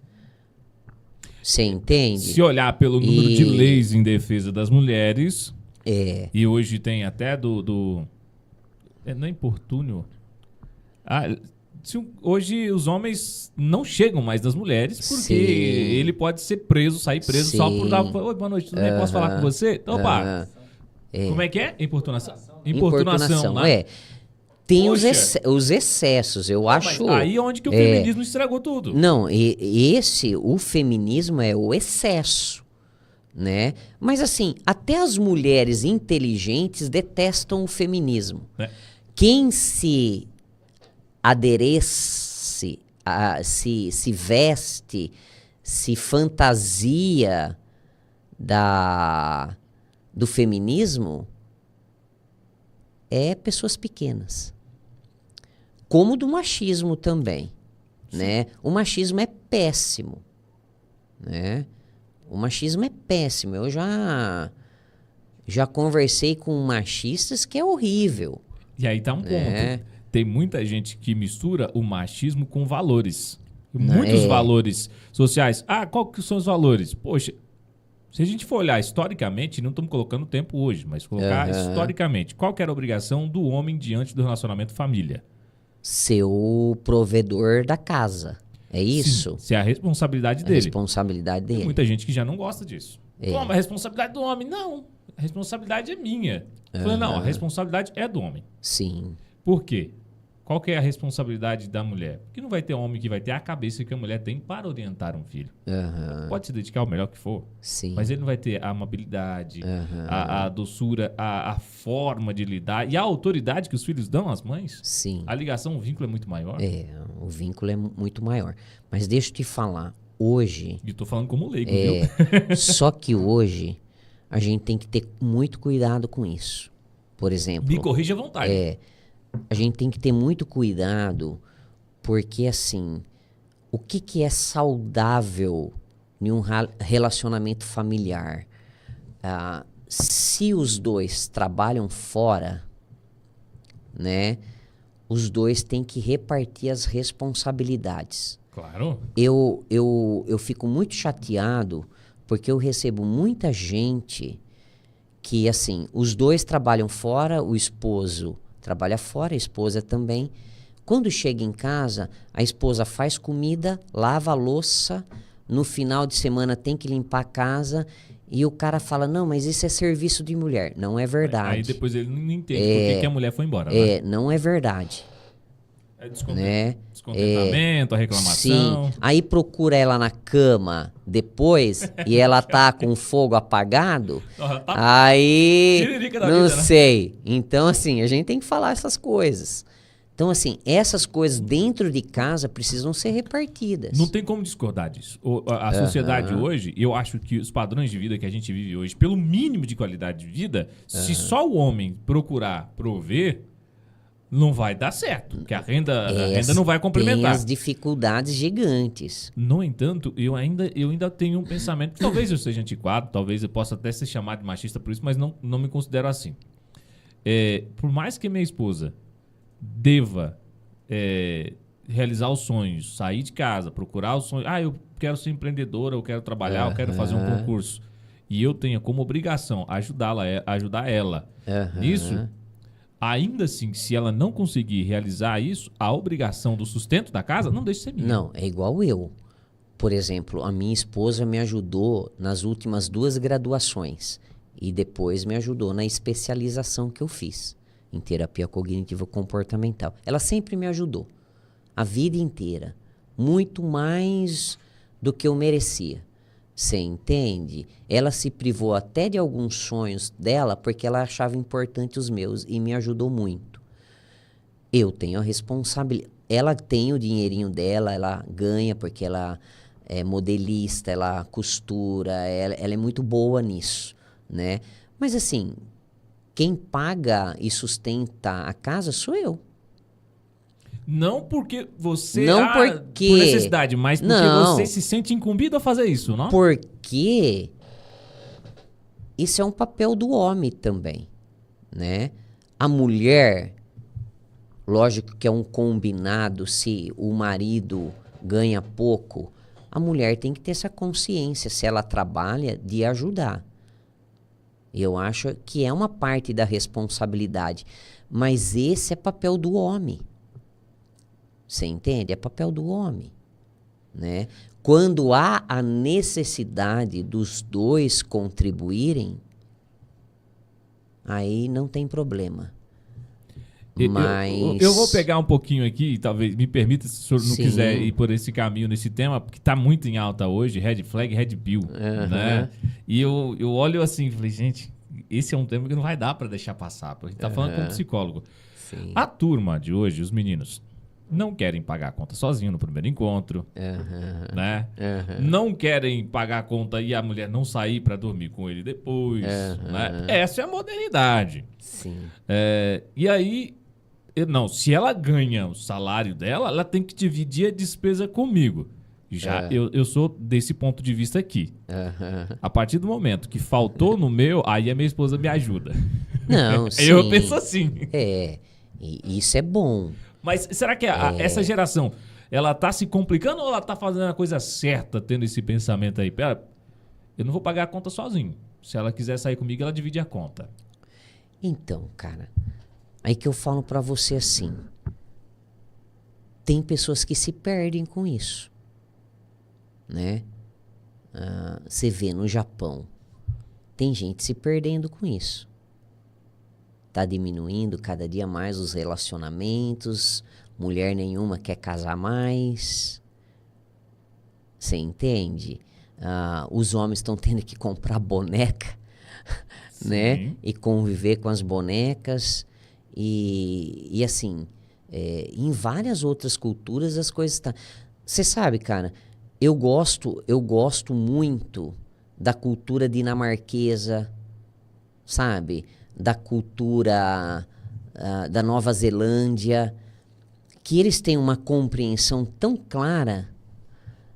Você entende? Se olhar pelo número de leis em defesa das mulheres, e hoje tem até não é importúnio. Hoje os homens não chegam mais das mulheres porque Sim. ele pode ser preso, sair preso Sim. só por dar... Oi, boa noite, tudo bem? Posso falar com você? Opa! Como é que é? Importunação? Importunação, né? Tem os excessos, eu acho. Mas aí é onde que o feminismo estragou tudo. Não, o feminismo é o excesso, né? Mas assim, até as mulheres inteligentes detestam o feminismo. Quem se adereça, se veste, se fantasia do feminismo é pessoas pequenas. Como do machismo também, né? O machismo é péssimo, né? O machismo é péssimo. Eu já conversei com machistas que é horrível. E aí tá um ponto. Tem muita gente que mistura o machismo com valores. Muitos valores sociais. Qual que são os valores? Poxa, se a gente for olhar historicamente, não estamos colocando tempo hoje, mas colocar historicamente, qual que era a obrigação do homem diante do relacionamento família? Ser o provedor da casa. É isso? Sim, ser a responsabilidade dele. A responsabilidade dele. Tem muita gente que já não gosta disso. Como a responsabilidade do homem? Não, a responsabilidade é minha. Eu falei, não, a responsabilidade é do homem. Sim. Por quê? Qual que é a responsabilidade da mulher? Porque não vai ter homem que vai ter a cabeça que a mulher tem para orientar um filho. Pode se dedicar ao melhor que for. Sim. Mas ele não vai ter a amabilidade, a doçura, a forma de lidar e a autoridade que os filhos dão às mães. Sim. A ligação, o vínculo é muito maior. O vínculo é muito maior. Mas deixa eu te falar, hoje... E tô falando como leigo, viu? Só que hoje a gente tem que ter muito cuidado com isso. Por exemplo... Me corrija à vontade. A gente tem que ter muito cuidado, porque assim, o que é saudável em um relacionamento familiar? Se os dois trabalham fora, né, os dois têm que repartir as responsabilidades. Claro. Eu fico muito chateado, porque eu recebo muita gente que, assim, os dois trabalham fora, o esposo trabalha fora, a esposa também. Quando chega em casa, a esposa faz comida, lava a louça, no final de semana tem que limpar a casa e o cara fala, não, mas isso é serviço de mulher. Não é verdade. Aí depois ele não entende por que a mulher foi embora. Né? Não é verdade. É descontentamento, a reclamação. Sim. Aí procura ela na cama depois e ela tá com o fogo apagado. Aí não sei. Então, assim, a gente tem que falar essas coisas. Então, assim, essas coisas dentro de casa precisam ser repartidas. Não tem como discordar disso. A sociedade hoje, eu acho que os padrões de vida que a gente vive hoje, pelo mínimo de qualidade de vida, se só o homem procurar prover, não vai dar certo, porque a renda não vai complementar. Tem as dificuldades gigantes. No entanto, eu ainda tenho um pensamento, que talvez eu seja antiquado, talvez eu possa até ser chamado de machista por isso, mas não me considero assim. Por mais que minha esposa deva realizar os sonhos, sair de casa, procurar os sonhos, eu quero ser empreendedora, eu quero trabalhar, eu quero fazer um concurso, e eu tenha como obrigação ajudar ela nisso. Ainda assim, se ela não conseguir realizar isso, a obrigação do sustento da casa não deixa de ser minha. Não, é igual eu. Por exemplo, a minha esposa me ajudou nas últimas 2 graduações. E depois me ajudou na especialização que eu fiz em terapia cognitivo-comportamental. Ela sempre me ajudou, a vida inteira, muito mais do que eu merecia. Você entende? Ela se privou até de alguns sonhos dela porque ela achava importante os meus e me ajudou muito. Eu tenho a responsabilidade. Ela tem o dinheirinho dela, ela ganha porque ela é modelista, ela costura, ela é muito boa nisso, né? Mas assim, quem paga e sustenta a casa sou eu. Não porque você... Não porque... por necessidade, mas porque não, você se sente incumbido a fazer isso, não? porque isso é um papel do homem também, né? A mulher, lógico que é um combinado, se o marido ganha pouco, a mulher tem que ter essa consciência, se ela trabalha, de ajudar. Eu acho que é uma parte da responsabilidade, mas esse é papel do homem. Você entende? É papel do homem, né? Quando há a necessidade dos dois contribuírem, aí não tem problema. Mas... Eu vou pegar um pouquinho aqui, talvez me permita, se o senhor não Sim. quiser ir por esse caminho, nesse tema, porque está muito em alta hoje, Red Flag, Red Pill, né? E eu olho assim e falei, gente, esse é um tema que não vai dar para deixar passar, porque a gente tá falando com um psicólogo. Sim. A turma de hoje, os meninos, não querem pagar a conta sozinho no primeiro encontro, né? Não querem pagar a conta e a mulher não sair para dormir com ele depois, né? Essa é a modernidade. Sim. E aí, não, se ela ganha o salário dela, ela tem que dividir a despesa comigo. Já eu sou desse ponto de vista aqui. A partir do momento que faltou no meu, aí a minha esposa me ajuda. Não, sim. Eu penso assim. E isso é bom. Mas será que essa geração, ela tá se complicando ou ela tá fazendo a coisa certa, tendo esse pensamento aí? Pera, eu não vou pagar a conta sozinho. Se ela quiser sair comigo, ela divide a conta. Então, cara, aí que eu falo pra você assim, tem pessoas que se perdem com isso, né? Você vê no Japão, tem gente se perdendo com isso. Tá diminuindo cada dia mais os relacionamentos, mulher nenhuma quer casar mais. Você entende? Os homens estão tendo que comprar boneca, né? E conviver com as bonecas. E assim, em várias outras culturas as coisas estão... Você sabe, cara, eu gosto muito da cultura dinamarquesa, sabe? Da cultura da Nova Zelândia, que eles têm uma compreensão tão clara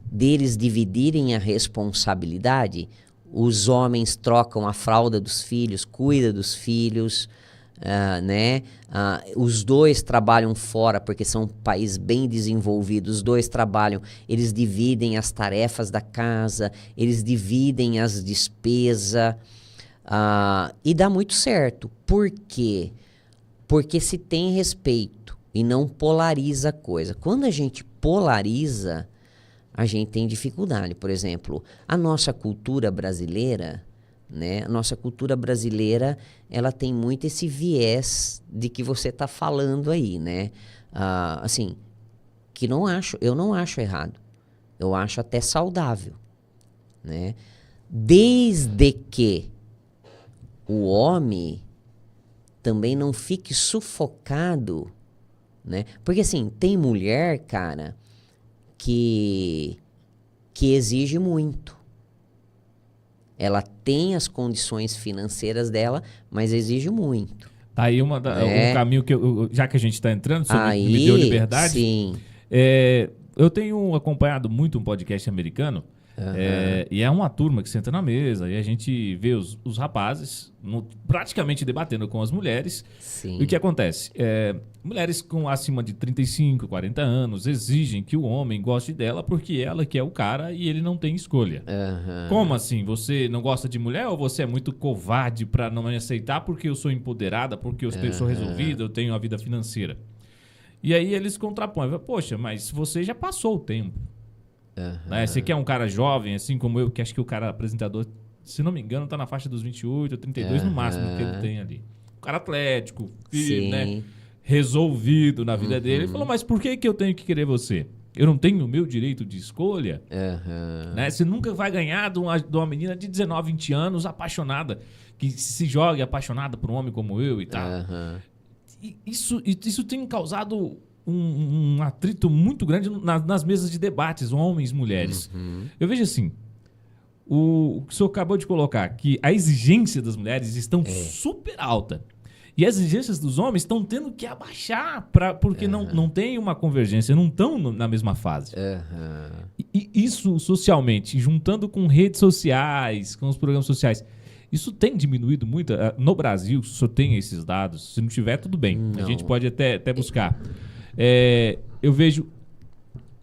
deles dividirem a responsabilidade. Os homens trocam a fralda dos filhos, cuidam dos filhos, né? Os dois trabalham fora, porque são um país bem desenvolvido, os dois trabalham, eles dividem as tarefas da casa, eles dividem as despesas, e dá muito certo. Por quê? Porque se tem respeito e não polariza a coisa. Quando a gente polariza, a gente tem dificuldade. Por exemplo, a nossa cultura brasileira, né? A nossa cultura brasileira, ela tem muito esse viés de que você está falando aí, né? Assim, que eu não acho errado. Eu acho até saudável, né? Desde que o homem também não fique sufocado, né? Porque assim, tem mulher, cara, que exige muito. Ela tem as condições financeiras dela, mas exige muito. Tá aí um caminho que já que a gente está entrando, me deu liberdade. Sim. Eu tenho acompanhado muito um podcast americano. E é uma turma que senta na mesa e a gente vê os rapazes praticamente debatendo com as mulheres. Sim. E o que acontece? Mulheres com acima de 35, 40 anos exigem que o homem goste dela porque ela que é o cara e ele não tem escolha. Como assim? Você não gosta de mulher ou você é muito covarde para não me aceitar porque eu sou empoderada, porque eu sou resolvida, eu tenho a vida financeira? E aí eles contrapõem. Poxa, mas você já passou o tempo. Né? Você quer um cara jovem, assim como eu, que acho que o cara apresentador se não me engano, tá na faixa dos 28 ou 32 no máximo que ele tem ali. Um cara atlético, firme, né? Resolvido na vida dele. Ele falou, mas por que eu tenho que querer você? Eu não tenho o meu direito de escolha? Né? Você nunca vai ganhar de uma menina de 19, 20 anos apaixonada, que se joga apaixonada por um homem como eu e tal. E isso tem causado um atrito muito grande nas mesas de debates, homens e mulheres. Eu vejo assim, o que o senhor acabou de colocar, que a exigência das mulheres estão super alta. E as exigências dos homens estão tendo que abaixar porque não tem uma convergência, não estão na mesma fase. E isso socialmente, juntando com redes sociais, com os programas sociais, isso tem diminuído muito. No Brasil, se o senhor tem esses dados, se não tiver, tudo bem. Não. A gente pode até buscar. Eu vejo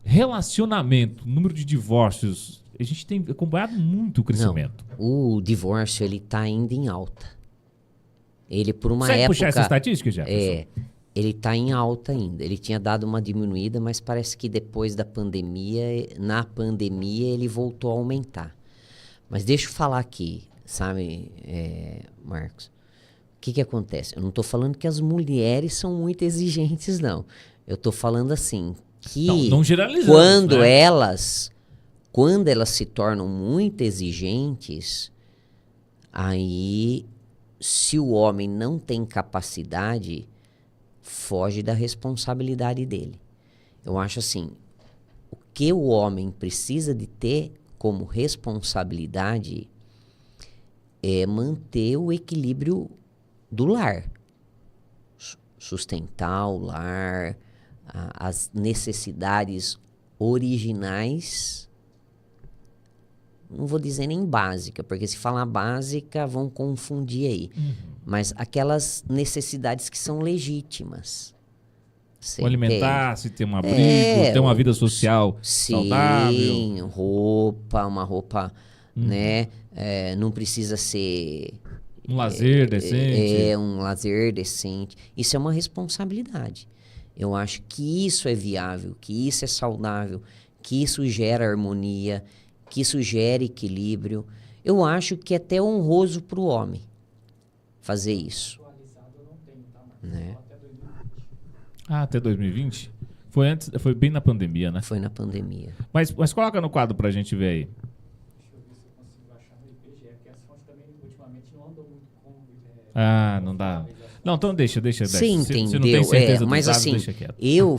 relacionamento, número de divórcios. A gente tem acompanhado muito o crescimento. Não, o divórcio ele está ainda em alta. Ele por uma Consegue época... puxar essa estatística, já? Ele está em alta ainda. Ele tinha dado uma diminuída, mas parece que depois da pandemia, na pandemia, ele voltou a aumentar. Mas deixa eu falar aqui, sabe, Marcos? O que acontece? Eu não estou falando que as mulheres são muito exigentes, não. Eu estou falando assim, que não generalizando, quando elas se tornam muito exigentes, aí, se o homem não tem capacidade, foge da responsabilidade dele. Eu acho assim, o que o homem precisa de ter como responsabilidade é manter o equilíbrio do lar. Sustentar o lar, as necessidades originais, não vou dizer nem básica, porque se falar básica vão confundir aí. Mas aquelas necessidades que são legítimas. O alimentar-se, ter um abrigo, ter uma vida social saudável. Uma roupa, né? Não precisa ser... Um lazer decente. Um lazer decente. Isso é uma responsabilidade. Eu acho que isso é viável, que isso é saudável, que isso gera harmonia, que isso gera equilíbrio. Eu acho que é até honroso para o homem fazer isso. Né? Até 2020? Foi bem na pandemia, né? Foi na pandemia. Mas coloca no quadro pra gente ver aí. Deixa eu ver se eu consigo achar no IBGE, porque as fontes também ultimamente não andam muito com... não dá. Não, então deixa. Você entendeu? Se não tem certeza dos mas dados, assim, deixa quieto. eu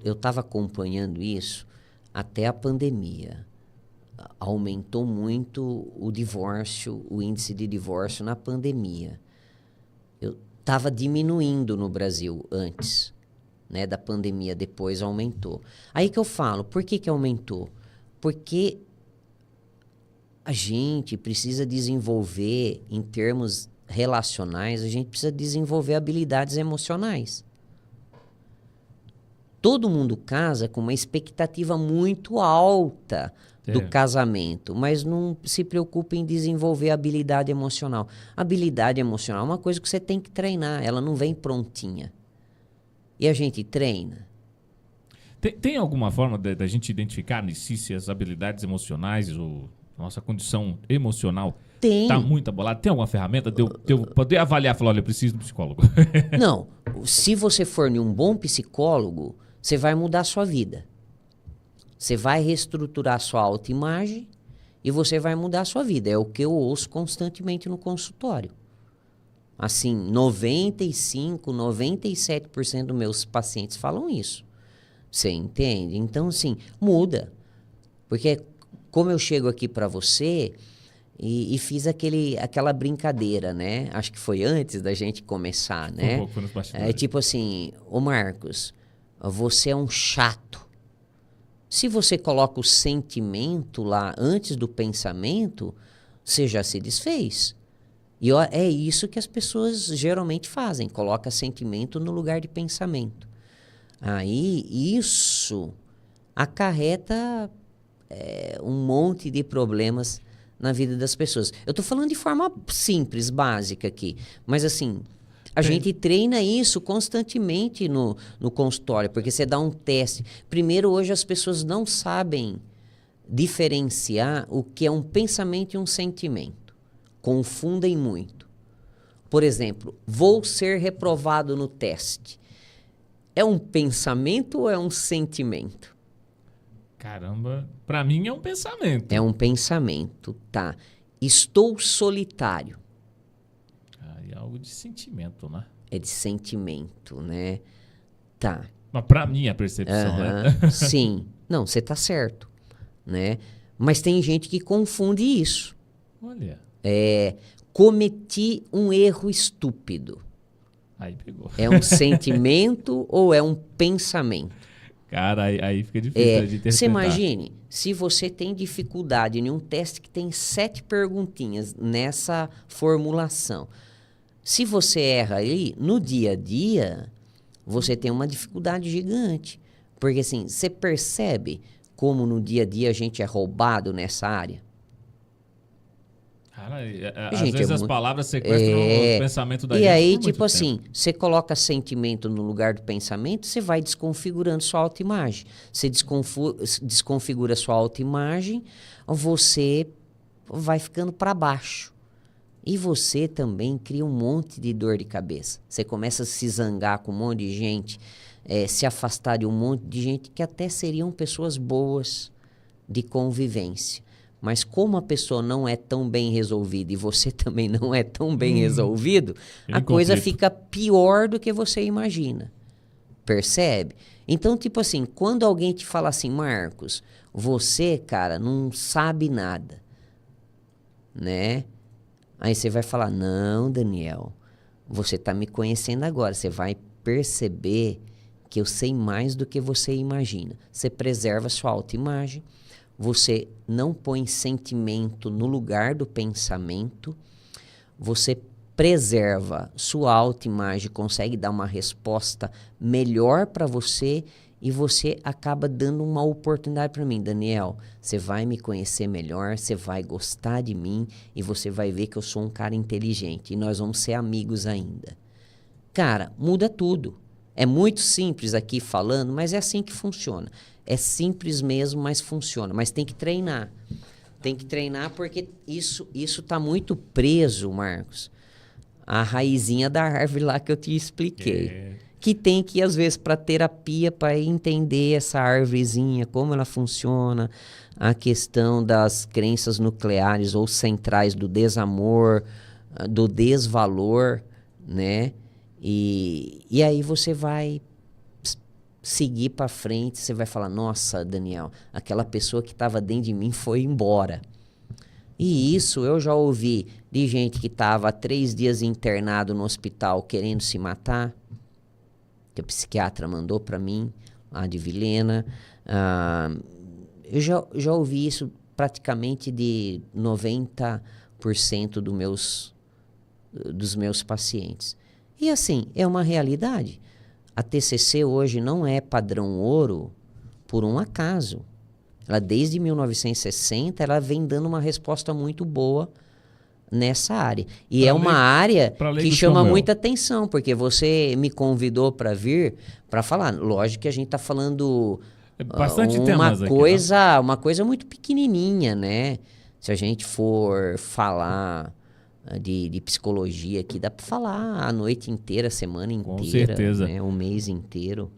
estava acompanhando isso até a pandemia. Aumentou muito o divórcio, o índice de divórcio na pandemia. Eu estava diminuindo no Brasil antes, né, da pandemia, depois aumentou. Aí que eu falo, por que aumentou? Porque a gente precisa desenvolver, em termos relacionais, a gente precisa desenvolver habilidades emocionais. Todo mundo casa com uma expectativa muito alta do casamento, mas não se preocupa em desenvolver habilidade emocional. Habilidade emocional é uma coisa que você tem que treinar, ela não vem prontinha. E a gente treina. Tem alguma forma da gente identificar, Nici, se as habilidades emocionais, nossa condição emocional está muito abalada? Tem alguma ferramenta de eu poder avaliar e falar, olha, eu preciso de um psicólogo? Não, se você for em um bom psicólogo, você vai mudar a sua vida. Você vai reestruturar a sua autoimagem e você vai mudar a sua vida. É o que eu ouço constantemente no consultório. Assim, 95, 97% dos meus pacientes falam isso. Você entende? Então, assim, muda. Porque como eu chego aqui para você e fiz aquela brincadeira, né? Acho que foi antes da gente começar, né? Um pouco nos bastidores. Tipo assim, ô Marcos, você é um chato. Se você coloca o sentimento lá antes do pensamento, você já se desfez. E é isso que as pessoas geralmente fazem, coloca sentimento no lugar de pensamento. Aí isso acarreta um monte de problemas na vida das pessoas. Eu estou falando de forma simples, básica aqui, mas assim... A gente treina isso constantemente no consultório, porque você dá um teste. Primeiro, hoje as pessoas não sabem diferenciar o que é um pensamento e um sentimento. Confundem muito. Por exemplo, vou ser reprovado no teste. É um pensamento ou é um sentimento? Caramba, pra mim é um pensamento. É um pensamento, tá. Estou solitário. É algo de sentimento, né? É de sentimento, né? Tá. Mas pra mim a percepção, né? Sim. Não, você tá certo, né? Mas tem gente que confunde isso. Olha, Cometi um erro estúpido. aí pegou. É um sentimento ou é um pensamento? Cara, aí fica difícil de interpretar. Você imagine, se você tem dificuldade em um teste que tem 7 perguntinhas nessa formulação. Se você erra aí, no dia a dia, você tem uma dificuldade gigante. Porque assim, você percebe como no dia a dia a gente é roubado nessa área? Cara, às Gente, vezes é as muito- palavras sequestram o pensamento da E gente. aí, por muito tipo tempo. assim, você coloca sentimento no lugar do pensamento, você vai desconfigurando sua autoimagem. Você desconfigura sua autoimagem, você vai ficando para baixo. E você também cria um monte de dor de cabeça. Você começa a se zangar com um monte de gente, se afastar de um monte de gente que até seriam pessoas boas de convivência. Mas como a pessoa não é tão bem resolvida e você também não é tão bem resolvido, Fica a em coisa conflito. fica pior do que você imagina. Percebe? Então, tipo assim, quando alguém te fala assim, Marcos, você, cara, não sabe nada, né? Aí você vai falar, não, Daniel, você tá me conhecendo agora, você vai perceber que eu sei mais do que você imagina. Você preserva sua autoimagem, você não põe sentimento no lugar do pensamento, você preserva sua autoimagem, consegue dar uma resposta melhor para você e você acaba dando uma oportunidade para mim. Daniel, você vai me conhecer melhor, você vai gostar de mim e você vai ver que eu sou um cara inteligente e nós vamos ser amigos ainda. Cara, muda tudo. É muito simples aqui falando, mas é assim que funciona. É simples mesmo, mas funciona. Mas tem que treinar. Tem que treinar porque isso tá muito preso, Marcos, à raizinha da árvore lá que eu te expliquei. Que tem que ir, às vezes, para terapia para entender essa árvorezinha, como ela funciona, a questão das crenças nucleares ou centrais do desamor, do desvalor, né? E aí você vai seguir para frente, você vai falar, nossa, Daniel, aquela pessoa que estava dentro de mim foi embora. E isso eu já ouvi de gente que estava há 3 dias internado no hospital querendo se matar, que o psiquiatra mandou para mim, lá de Vilhena. Eu já ouvi isso praticamente de 90% dos meus pacientes. E assim, é uma realidade. A TCC hoje não é padrão ouro por um acaso. Ela, desde 1960, ela vem dando uma resposta muito boa nessa área. E é uma área que chama muita atenção, porque você me convidou para vir para falar. Lógico que a gente está falando bastante temas aqui, né? Uma coisa muito pequenininha, né? Se a gente for falar de psicologia aqui, dá para falar a noite inteira, a semana inteira. Com certeza. Né? O mês inteiro.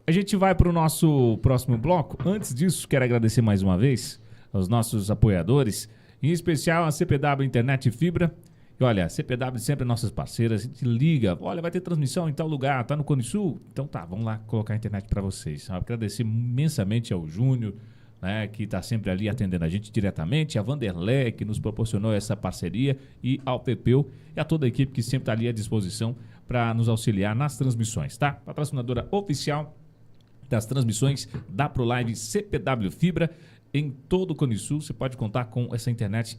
A gente vai para o nosso próximo bloco. Antes disso, quero agradecer mais uma vez aos nossos apoiadores, em especial a CPW Internet Fibra. E olha, a CPW sempre é nossas parceiras, a gente liga, olha, vai ter transmissão em tal lugar, tá no Cone Sul? Então tá, vamos lá colocar a internet para vocês. Agradecer imensamente ao Júnior, né, que está sempre ali atendendo a gente diretamente, a Vanderlei, que nos proporcionou essa parceria, e ao Pepeu e a toda a equipe que sempre está ali à disposição para nos auxiliar nas transmissões, tá? Patrocinadora oficial das transmissões da ProLive CPW Fibra em todo o Cone Sul. Você pode contar com essa internet.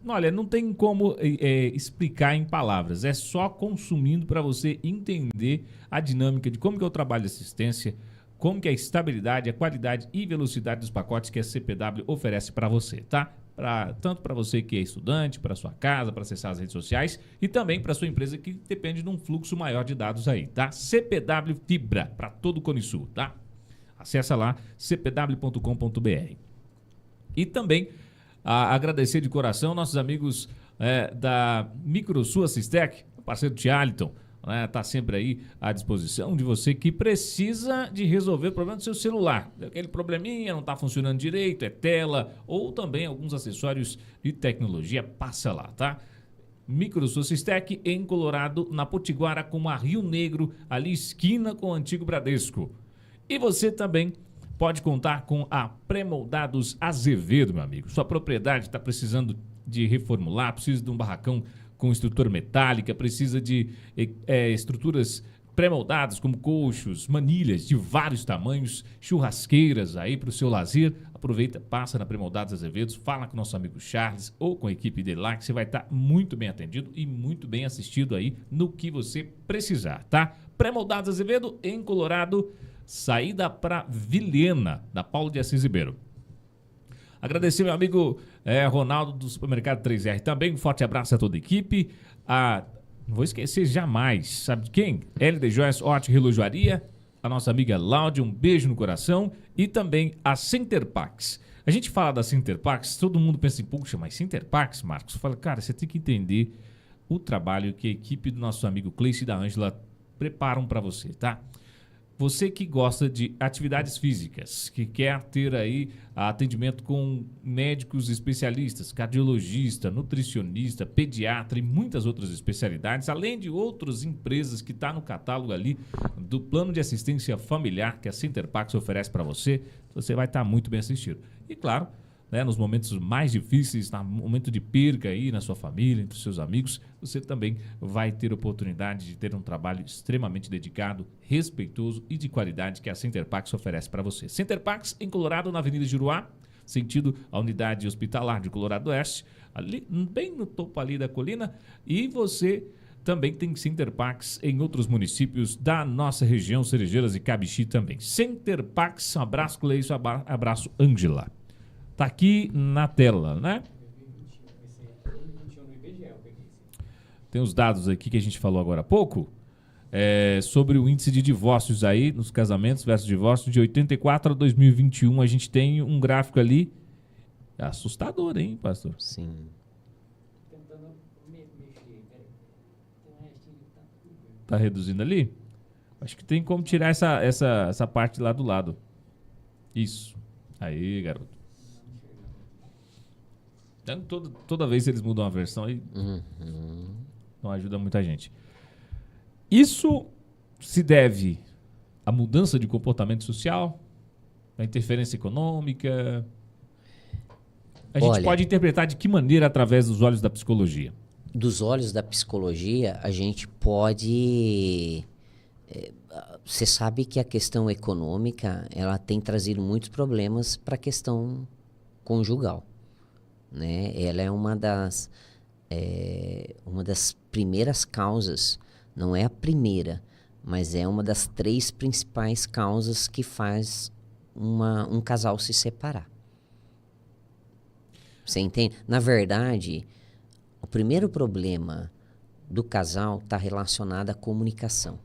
Olha, não tem como explicar em palavras, é só consumindo para você entender a dinâmica de como que é o trabalho de assistência, como que é a estabilidade, a qualidade e velocidade dos pacotes que a CPW oferece para você, tá? Tanto para você que é estudante, para sua casa, para acessar as redes sociais e também para sua empresa que depende de um fluxo maior de dados aí, tá? CPW Fibra, para todo o Cone Sul, tá? Acesse lá cpw.com.br. E também agradecer de coração nossos amigos da Microsul Assistec, parceiro Tialiton, tá sempre aí à disposição de você que precisa de resolver o problema do seu celular. Aquele probleminha, não está funcionando direito, é tela, ou também alguns acessórios de tecnologia, passa lá, tá? Microsul Assistec em Colorado, na Potiguara com a Rio Negro, ali esquina com o antigo Bradesco. E você também pode contar com a Pré-Moldados Azevedo, meu amigo. Sua propriedade está precisando de reformular, precisa de um barracão com estrutura metálica, precisa de estruturas pré-moldadas como colchos, manilhas de vários tamanhos, churrasqueiras aí para o seu lazer. Aproveita, passa na Pré-Moldados Azevedo, fala com o nosso amigo Charles ou com a equipe dele lá, que você vai estar muito bem atendido e muito bem assistido aí no que você precisar, tá? Pré-Moldados Azevedo em Colorado, saída para Vilhena, da Paulo de Assis Ribeiro. Agradecer meu amigo Ronaldo do Supermercado 3R também. Um forte abraço a toda a equipe. Não vou esquecer jamais, sabe de quem? LD Joias Ótica e Relojoaria, a nossa amiga Láudia, um beijo no coração. E também a Centerpax. A gente fala da Centerpax, todo mundo pensa em, puxa, mas Centerpax, Marcos? Fala, cara, você tem que entender o trabalho que a equipe do nosso amigo Cleice e da Ângela preparam para você, tá? Você que gosta de atividades físicas, que quer ter aí atendimento com médicos especialistas, cardiologista, nutricionista, pediatra e muitas outras especialidades, além de outras empresas que está no catálogo ali do plano de assistência familiar que a Centerpax oferece para você, você vai estar muito bem assistido. E claro, nos momentos mais difíceis, no momento de perca aí na sua família, entre os seus amigos, você também vai ter oportunidade de ter um trabalho extremamente dedicado, respeitoso e de qualidade que a Centerpax oferece para você. Centerpax em Colorado, na Avenida Juruá, sentido a unidade hospitalar de Colorado Oeste, ali, bem no topo ali da colina, e você também tem Centerpax em outros municípios da nossa região, Cerejeiras e Cabixi também. Centerpax, um abraço Cleiton, abraço Ângela. Tá aqui na tela, né? Tem os dados aqui que a gente falou agora há pouco, sobre o índice de divórcios aí, nos casamentos versus divórcios, de 84 a 2021, a gente tem um gráfico ali assustador, hein, pastor? Sim. Tá reduzindo ali? Acho que tem como tirar essa parte lá do lado. Isso. Aí, garoto. Toda vez eles mudam a versão aí, não ajuda muita gente. Isso se deve à mudança de comportamento social, à interferência econômica. A gente pode interpretar de que maneira através dos olhos da psicologia? Dos olhos da psicologia, a gente pode... Você sabe que a questão econômica, ela tem trazido muitos problemas para a questão conjugal. Né? Ela é uma das primeiras causas, não é a primeira, mas é uma das 3 principais causas que faz um casal se separar. Você entende? Na verdade, o primeiro problema do casal está relacionado à comunicação.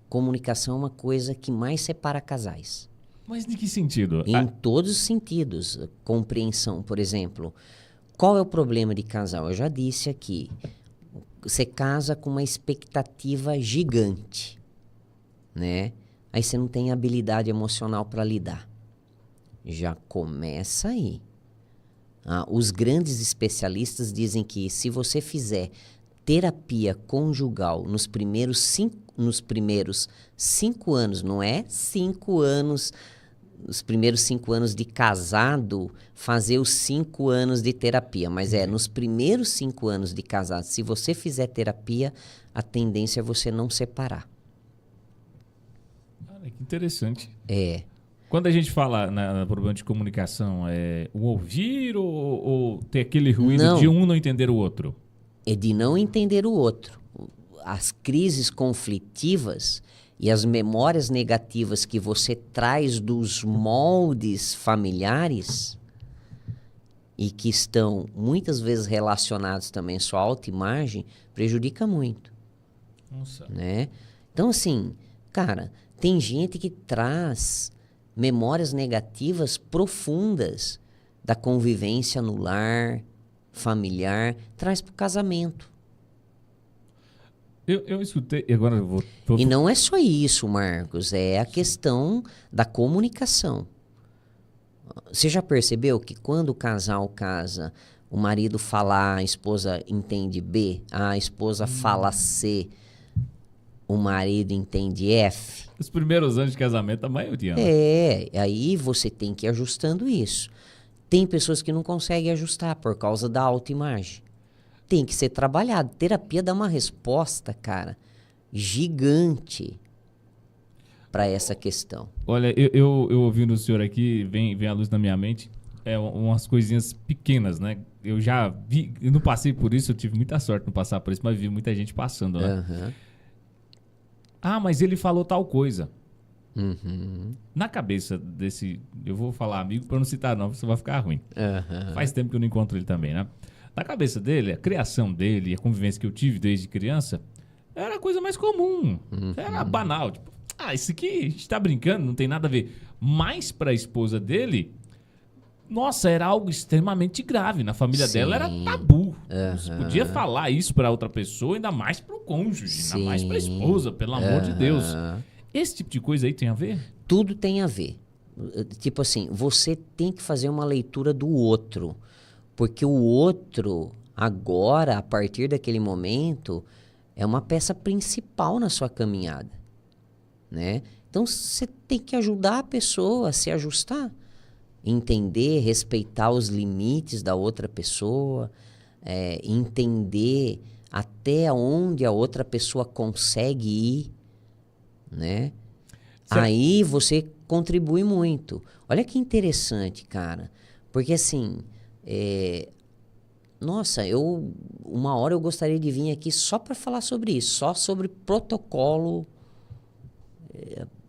Comunicação é uma coisa que mais separa casais. Mas de que sentido? Em todos os sentidos. Compreensão, por exemplo... Qual é o problema de casal? Eu já disse aqui, você casa com uma expectativa gigante, né? Aí você não tem habilidade emocional para lidar. Já começa aí. Os grandes especialistas dizem que se você fizer terapia conjugal nos primeiros 5 anos, não é 5 anos... Os primeiros 5 anos de casado, fazer os 5 anos de terapia. Mas nos primeiros 5 anos de casado, se você fizer terapia, a tendência é você não separar. Que interessante. Quando a gente fala no problema de comunicação, o ouvir ou ter aquele ruído de um não entender o outro? É de não entender o outro. As crises conflitivas... E as memórias negativas que você traz dos moldes familiares e que estão muitas vezes relacionados também à sua autoimagem, prejudica muito. Nossa. Né? Então, assim, cara, tem gente que traz memórias negativas profundas da convivência no lar, familiar, traz para o casamento. Eu escutei, e agora eu vou... E não é só isso, Marcos, é a questão da comunicação. Você já percebeu que quando o casal casa, o marido fala A, a esposa entende B, a esposa fala C, o marido entende F? Os primeiros anos de casamento, a maioria. Né? Aí você tem que ir ajustando isso. Tem pessoas que não conseguem ajustar por causa da autoimagem. Tem que ser trabalhado. Terapia dá uma resposta, cara, gigante para essa questão. Olha, eu ouvindo o senhor aqui, vem a luz na minha mente, umas coisinhas pequenas, né? Eu já vi, eu não passei por isso, eu tive muita sorte não passar por isso, mas vi muita gente passando, né? Uhum. Ah, mas ele falou tal coisa. Uhum. Na cabeça desse, eu vou falar amigo para não citar não, você vai ficar ruim. Uhum. Faz tempo que eu não encontro ele também, né? Na cabeça dele, a criação dele, a convivência que eu tive desde criança, era a coisa mais comum. Era banal. Tipo, isso aqui a gente tá brincando, não tem nada a ver. Mas para a esposa dele, nossa, era algo extremamente grave. Na família dela era tabu. Você podia falar isso para outra pessoa, ainda mais para o cônjuge, ainda mais para a esposa, pelo amor de Deus. Esse tipo de coisa aí tem a ver? Tudo tem a ver. Tipo assim, você tem que fazer uma leitura do outro. Porque o outro, agora, a partir daquele momento, é uma peça principal na sua caminhada, né? Então, você tem que ajudar a pessoa a se ajustar. Entender, respeitar os limites da outra pessoa, entender até onde a outra pessoa consegue ir, né? Aí você contribui muito. Olha que interessante, cara. Porque assim... Nossa, uma hora eu gostaria de vir aqui só para falar sobre isso, só sobre protocolo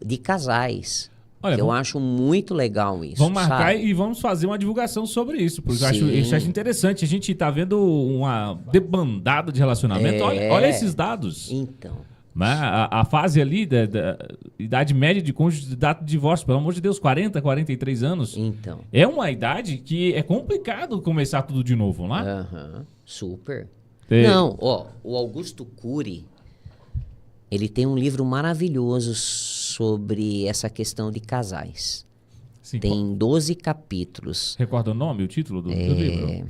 de casais. Olha, eu acho muito legal isso. Vamos marcar sabe? e vamos fazer uma divulgação sobre isso, porque eu Sim. acho interessante. A gente tá vendo uma debandada de relacionamento. Olha esses dados. Então. Né? A fase ali da idade média de cônjuge de data de divórcio, pelo amor de Deus, 40, 43 anos. Então. É uma idade que é complicado começar tudo de novo, não é? Super. Não, o Augusto Cury, ele tem um livro maravilhoso sobre essa questão de casais. Sim, tem 12 capítulos. Recorda o nome, o título do livro?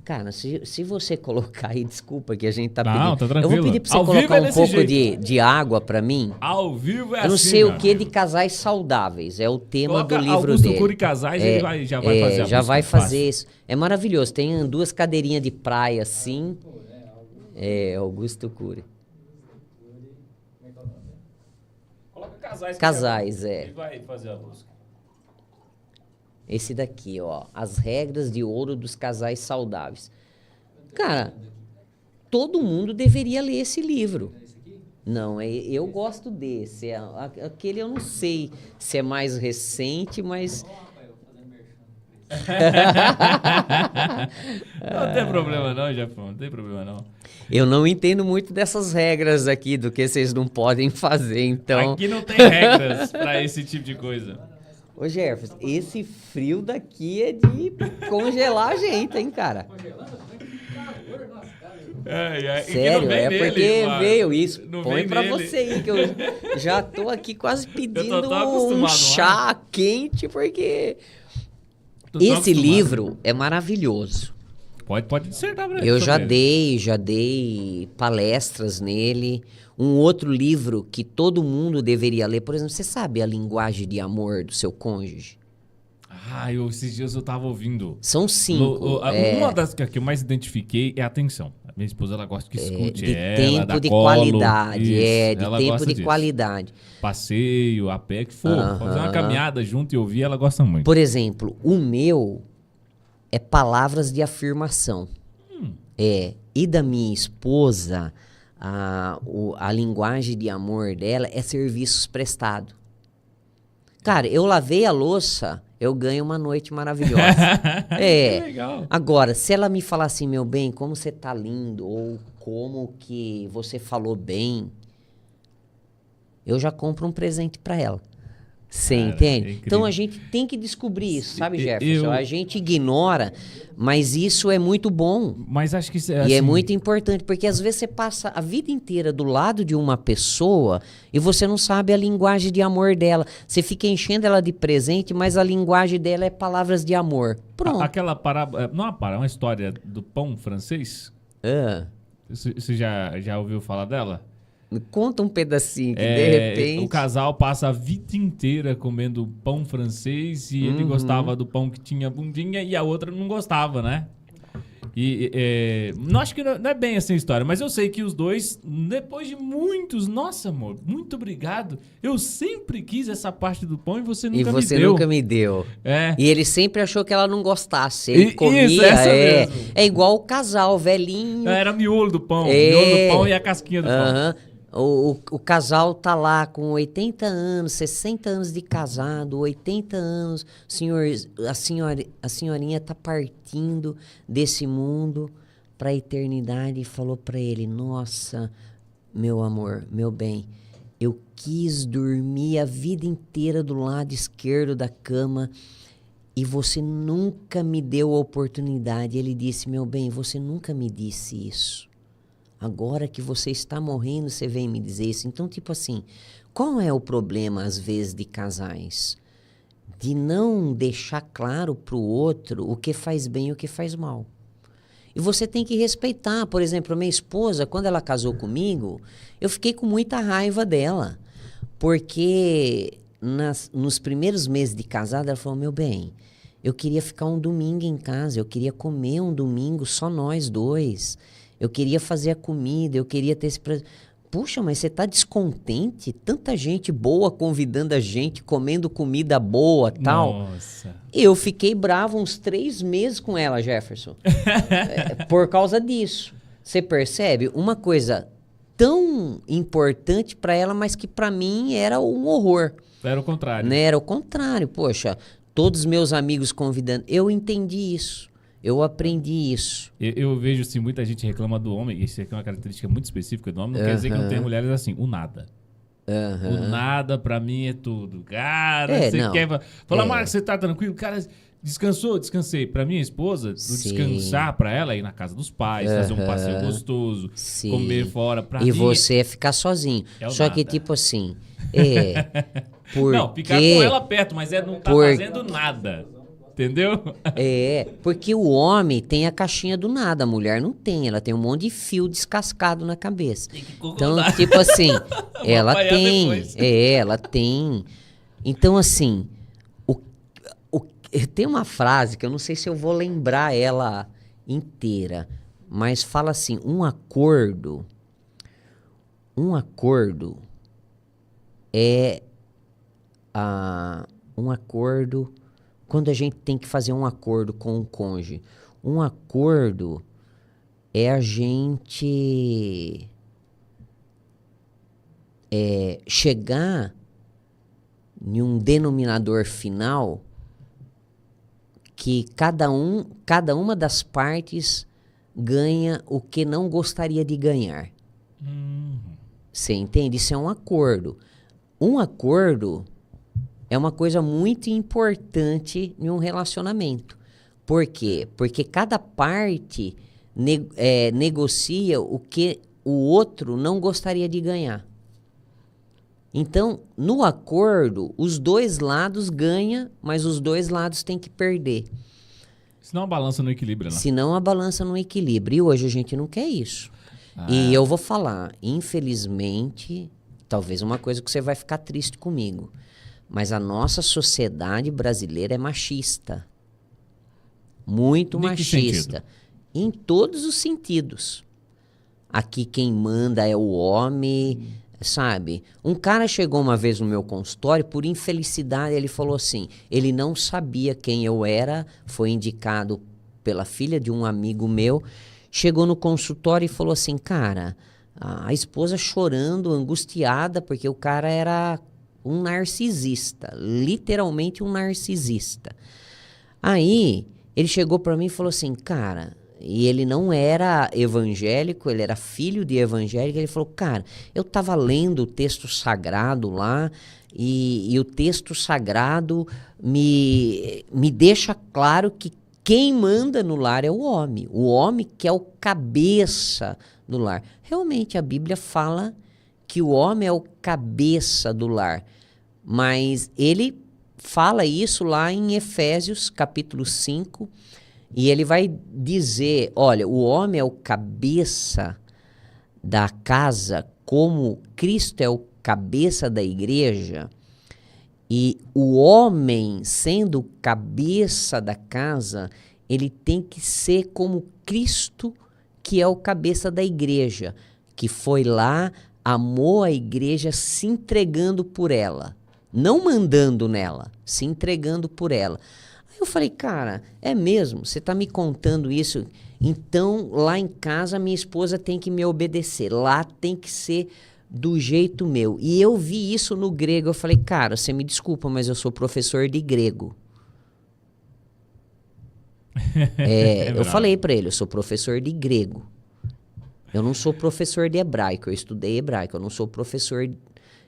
Cara, se você colocar aí, desculpa que a gente tá pedindo. Não, tá tranquilo. Eu vou pedir pra você colocar um pouco de água pra mim. Ao vivo é assim. Eu não sei o que de casais saudáveis. É o tema do livro Augusto dele. Cury Casais, ele já vai fazer a Já vai fácil. fazer isso. É maravilhoso. Tem 2 cadeirinhas de praia assim. Augusto Cury. Coloca casais. Casais, Ele vai fazer a busca. Esse daqui, As regras de ouro dos casais saudáveis. Cara, todo mundo deveria ler esse livro. Não, eu gosto desse. Aquele eu não sei se é mais recente, mas... Não tem problema não, Jefão. Não tem problema não. Eu não entendo muito dessas regras aqui, do que vocês não podem fazer, então... Aqui não tem regras pra esse tipo de coisa. Ô Jefferson, esse frio daqui é de congelar a gente, hein, cara? Congelando? Calor, nossa, cara. Sério, porque veio isso. Põe pra nele. você aí, que eu já tô aqui quase pedindo um chá quente, porque... Esse livro é maravilhoso. Pode dissertar pra Eu já dei palestras nele. Um outro livro que todo mundo deveria ler, por exemplo, você sabe a linguagem de amor do seu cônjuge? Esses dias eu tava ouvindo. São 5. Uma das que eu mais identifiquei é a atenção. A minha esposa, ela gosta que escute tempo de qualidade. De tempo de qualidade. Passeio, a pé, que for. Fazer uma caminhada junto e ouvir, ela gosta muito. Por exemplo, o meu é palavras de afirmação. E da minha esposa, a linguagem de amor dela é serviços prestados. Cara, eu lavei a louça, eu ganho uma noite maravilhosa. Que legal. Agora, se ela me falar assim, meu bem, como você tá lindo, ou como que você falou bem, eu já compro um presente para ela. Você Cara, entende? é incrível. Então a gente tem que descobrir isso, sabe, Eu- Jefferson? A gente ignora, mas isso é muito bom. Mas acho que isso E é assim, muito importante, porque às vezes você passa a vida inteira do lado de uma pessoa e você não sabe a linguagem de amor dela. Você fica enchendo ela de presente, mas a linguagem dela é palavras de amor. Pronto. aquela parábola, não é uma parábola, é uma história do pão francês. Ah, Você já ouviu falar dela? me conta um pedacinho que de É, repente... o casal passa a vida inteira comendo pão francês e ele gostava do pão que tinha bundinha e a outra não gostava, né? Não acho que não é bem assim a história, mas eu sei que os dois, depois de muitos, nossa amor, muito obrigado. Eu sempre quis essa parte do pão e você nunca E você me deu. nunca me deu. É. E ele sempre achou que ela não gostasse. Ele Isso, comia, essa mesmo. é igual o casal, velhinho. Era miolo do pão, É. miolo do pão e a casquinha do pão. Aham. O casal tá lá com 80 anos, 60 anos de casado, 80 anos, a senhorinha tá partindo desse mundo para a eternidade e falou para ele: "Nossa, meu amor, meu bem, eu quis dormir a vida inteira do lado esquerdo da cama e você nunca me deu a oportunidade." Ele disse: "Meu bem, você nunca me disse isso. Agora que você está morrendo, você vem me dizer isso." Então, tipo assim, qual é o problema, às vezes, de casais? De não deixar claro para o outro o que faz bem e o que faz mal. E você tem que respeitar. Por exemplo, a minha esposa, quando ela casou comigo, eu fiquei com muita raiva dela. Porque nos primeiros meses de casada, ela falou: "Meu bem, eu queria ficar um domingo em casa, eu queria comer um domingo só nós dois. Eu queria fazer a comida, eu queria ter esse prazer." Puxa, mas você tá descontente? Tanta gente boa convidando a gente, comendo comida boa e tal. Nossa. Eu fiquei bravo uns 3 meses com ela, Jefferson. Por causa disso. Você percebe? Uma coisa tão importante para ela, mas que para mim era um horror. Era o contrário. Né? Era o contrário. Poxa, todos meus amigos convidando. Eu entendi isso. Eu aprendi isso. Eu vejo assim, muita gente reclama do homem, e isso aqui é uma característica muito específica do homem, não quer dizer que não tem mulheres assim, o nada. O nada pra mim é tudo. Cara, você não. quer falar: "Marcos, você tá tranquilo?" Cara, descansou? Descansei. Pra minha esposa, o Sim. descansar pra ela é ir na casa dos pais, fazer um passeio gostoso, Sim. comer fora. Pra E mim, você é ficar sozinho. É o Só que, nada. tipo assim, porque... não, ficar com ela perto, mas não tá fazendo nada. Entendeu? Porque o homem tem a caixinha do nada, a mulher não tem, ela tem um monte de fio descascado na cabeça. Tem que Então, concordar. tipo assim, ela apanhar tem, depois. ela tem. Então, assim, tem uma frase que eu não sei se eu vou lembrar ela inteira, mas fala assim: um acordo é um acordo. Quando a gente tem que fazer um acordo com o cônjuge, um acordo é a gente chegar em um denominador final que cada uma das partes ganha o que não gostaria de ganhar. Você entende? Isso é um acordo. Um acordo é uma coisa muito importante em um relacionamento. Por quê? Porque cada parte negocia o que o outro não gostaria de ganhar. Então, no acordo, os dois lados ganham, mas os dois lados têm que perder. Senão a balança não equilibra, né? Senão a balança não equilibra. E hoje a gente não quer isso. E eu vou falar, infelizmente, talvez uma coisa que você vai ficar triste comigo, mas a nossa sociedade brasileira é machista. Muito machista. Em todos os sentidos. Aqui quem manda é o homem, sabe? Um cara chegou uma vez no meu consultório, por infelicidade, ele falou assim, ele não sabia quem eu era, foi indicado pela filha de um amigo meu, chegou no consultório e falou assim: "Cara, a esposa chorando, angustiada, porque o cara era um narcisista, literalmente um narcisista." Aí, ele chegou para mim e falou assim: "Cara, E ele não era evangélico, ele era filho de evangélico. Ele falou, cara, eu estava lendo o texto sagrado lá e o texto sagrado me deixa claro que quem manda no lar é o homem que é o cabeça do lar. Realmente a Bíblia fala que o homem é o cabeça do lar, mas ele fala isso lá em Efésios capítulo 5, e ele vai dizer, olha, o homem é o cabeça da casa, como Cristo é o cabeça da igreja, e o homem, sendo cabeça da casa, ele tem que ser como Cristo, que é o cabeça da igreja, que foi lá, amou a igreja se entregando por ela. Não mandando nela, se entregando por ela. Aí eu falei, cara, é mesmo? Você está me contando isso? Então, lá em casa, minha esposa tem que me obedecer. Lá tem que ser do jeito meu. E eu vi isso no grego. Eu falei, cara, você me desculpa, mas eu sou professor de grego. Eu falei para ele, eu sou professor de grego. Eu não sou professor de hebraico. Eu estudei hebraico. Eu não sou professor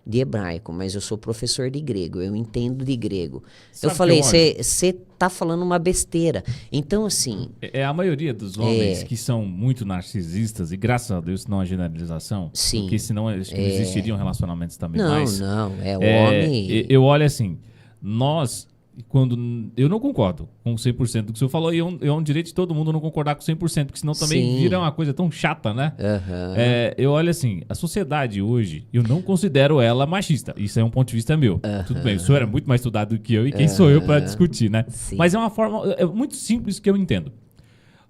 de hebraico, mas eu sou professor de grego, eu entendo de grego. Sabe eu falei, você tá falando uma besteira. Então, assim... A maioria dos homens que são muito narcisistas, e graças a Deus não é generalização, sim, porque senão não existiriam relacionamentos também mais. Não, homem... Eu olho assim, nós... Quando eu não concordo com 100% do que o senhor falou, e é um direito de todo mundo não concordar com 100%, porque senão também Sim. vira uma coisa tão chata, né? Uhum. Eu olho assim, a sociedade hoje, eu não considero ela machista. Isso é um ponto de vista meu. Tudo bem, o senhor é muito mais estudado do que eu, e quem sou eu para discutir, né? Sim. Mas é uma forma, é muito simples que eu entendo.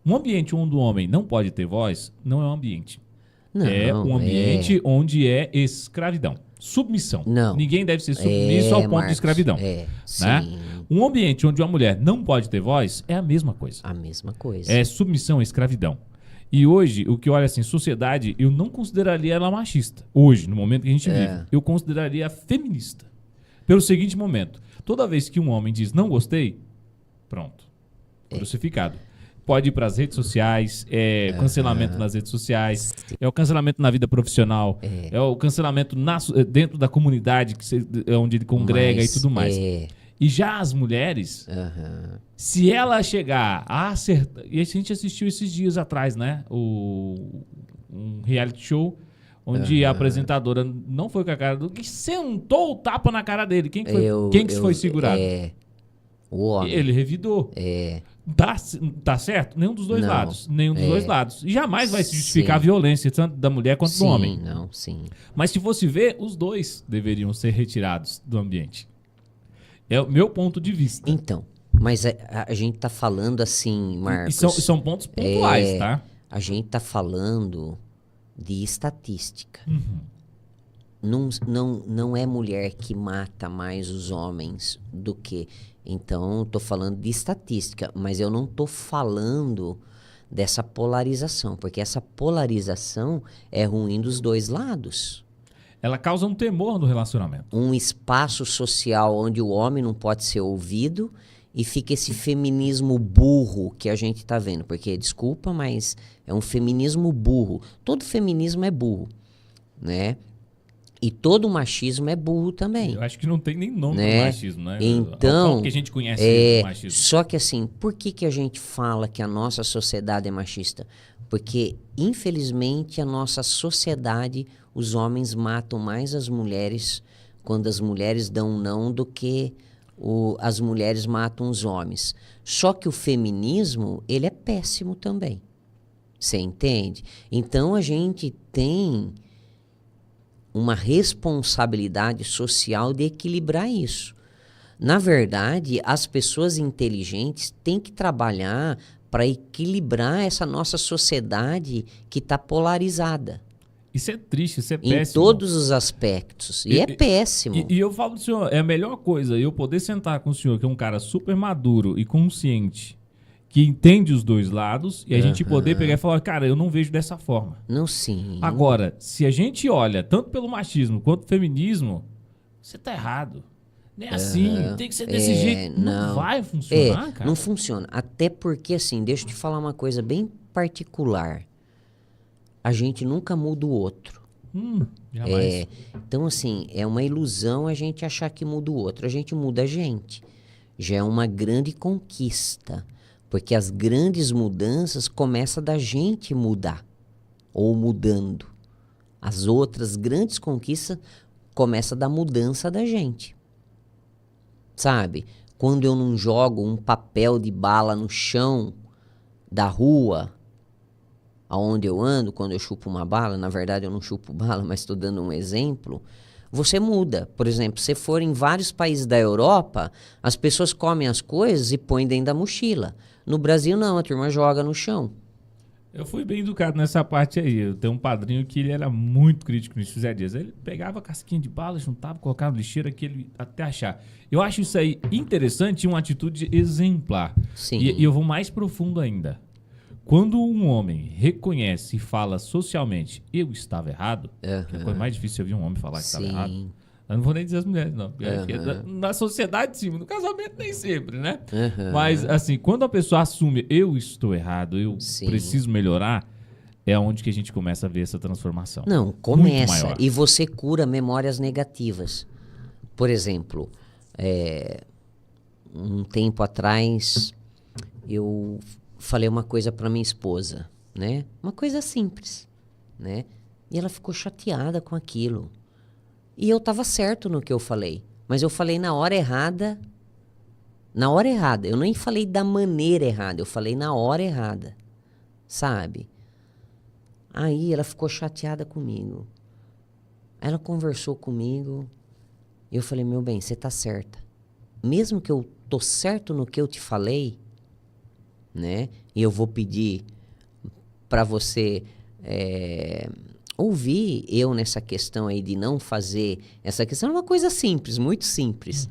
Um ambiente onde o homem não pode ter voz, não é um ambiente. Não, é um ambiente onde é escravidão. Submissão. Não. Ninguém deve ser submisso ao ponto Marcos, de escravidão. né? Um ambiente onde uma mulher não pode ter voz é a mesma coisa. A mesma coisa. É submissão, escravidão. E hoje, o que eu olho assim, sociedade, eu não consideraria ela machista. Hoje, no momento que a gente vive, eu consideraria feminista. Pelo seguinte momento, toda vez que um homem diz não gostei, pronto, crucificado. Pode ir para as redes sociais, cancelamento nas redes sociais, é o cancelamento na vida profissional, é o cancelamento dentro da comunidade onde ele congrega e tudo mais. E já as mulheres, se ela chegar a acertar... E a gente assistiu esses dias atrás, né? Um reality show onde a apresentadora não foi com a cara do... que sentou o tapa na cara dele. Quem foi segurado? O homem. Ele revidou. Tá certo? Nenhum dos dois lados. Nenhum dos dois lados. E jamais vai se justificar a violência, tanto da mulher quanto do homem. Sim. Mas se fosse ver, os dois deveriam ser retirados do ambiente. É o meu ponto de vista. Então, mas a gente tá falando assim, Marcos... E são pontos pontuais, tá? A gente tá falando de estatística. Não é mulher que mata mais os homens do que... Então, tô falando de estatística, mas eu não tô falando dessa polarização, porque essa polarização é ruim dos dois lados. Ela causa um temor no relacionamento. Um espaço social onde o homem não pode ser ouvido e fica esse feminismo burro que a gente tá vendo. Porque, desculpa, mas é um feminismo burro. Todo feminismo é burro, né? E todo machismo é burro também. Eu acho que não tem nem nome né? do machismo, né? Então, como que a gente conhece o machismo? Só que assim, por que a gente fala que a nossa sociedade é machista? Porque, infelizmente, a nossa sociedade, os homens matam mais as mulheres quando as mulheres dão não do que as mulheres matam os homens. Só que o feminismo, ele é péssimo também. Você entende? Então, a gente tem uma responsabilidade social de equilibrar isso. Na verdade, as pessoas inteligentes têm que trabalhar para equilibrar essa nossa sociedade que está polarizada. Isso é triste, isso é péssimo. Em todos os aspectos. E é péssimo. E eu falo do senhor, é a melhor coisa eu poder sentar com o senhor, que é um cara super maduro e consciente, que entende os dois lados, e a gente poder pegar e falar, cara, eu não vejo dessa forma. Não, sim. Agora, se a gente olha tanto pelo machismo quanto pelo feminismo, você tá errado. Não é assim, tem que ser desse jeito. Não vai funcionar, cara. Não funciona. Até porque, assim, deixa eu te falar uma coisa bem particular. A gente nunca muda o outro. Jamais. Então, assim, é uma ilusão a gente achar que muda o outro. A gente muda a gente. Já é uma grande conquista. Porque as grandes mudanças começam da gente mudar. Ou mudando. As outras grandes conquistas começam da mudança da gente. Sabe? Quando eu não jogo um papel de bala no chão da rua, aonde eu ando, quando eu chupo uma bala, na verdade eu não chupo bala, mas estou dando um exemplo, você muda. Por exemplo, se for em vários países da Europa, as pessoas comem as coisas e põem dentro da mochila. No Brasil não, a turma joga no chão. Eu fui bem educado nessa parte aí. Eu tenho um padrinho que ele era muito crítico nisso, José Dias. Ele pegava a casquinha de bala, juntava, colocava no lixeiro, aquele até achar. Eu acho isso aí interessante e uma atitude exemplar. Sim. E eu vou mais profundo ainda. Quando um homem reconhece e fala socialmente, eu estava errado, que é a coisa mais difícil eu ouvir um homem falar que estava errado. Eu não vou nem dizer as mulheres, não. Na sociedade, sim. No casamento, nem sempre, né? Mas, assim, quando a pessoa assume, eu estou errado, eu preciso melhorar, é onde que a gente começa a ver essa transformação. Não, começa. E você cura memórias negativas. Por exemplo, um tempo atrás, eu falei uma coisa para minha esposa, né? Uma coisa simples, né? E ela ficou chateada com aquilo. E eu estava certo no que eu falei. Mas eu falei na hora errada. Na hora errada. Eu nem falei da maneira errada. Eu falei na hora errada. Sabe? Aí ela ficou chateada comigo. Ela conversou comigo. E eu falei, meu bem, você tá certa. Mesmo que eu tô certo no que eu te falei, né? E eu vou pedir para você... ouvir eu nessa questão aí de não fazer essa questão é uma coisa simples, muito simples.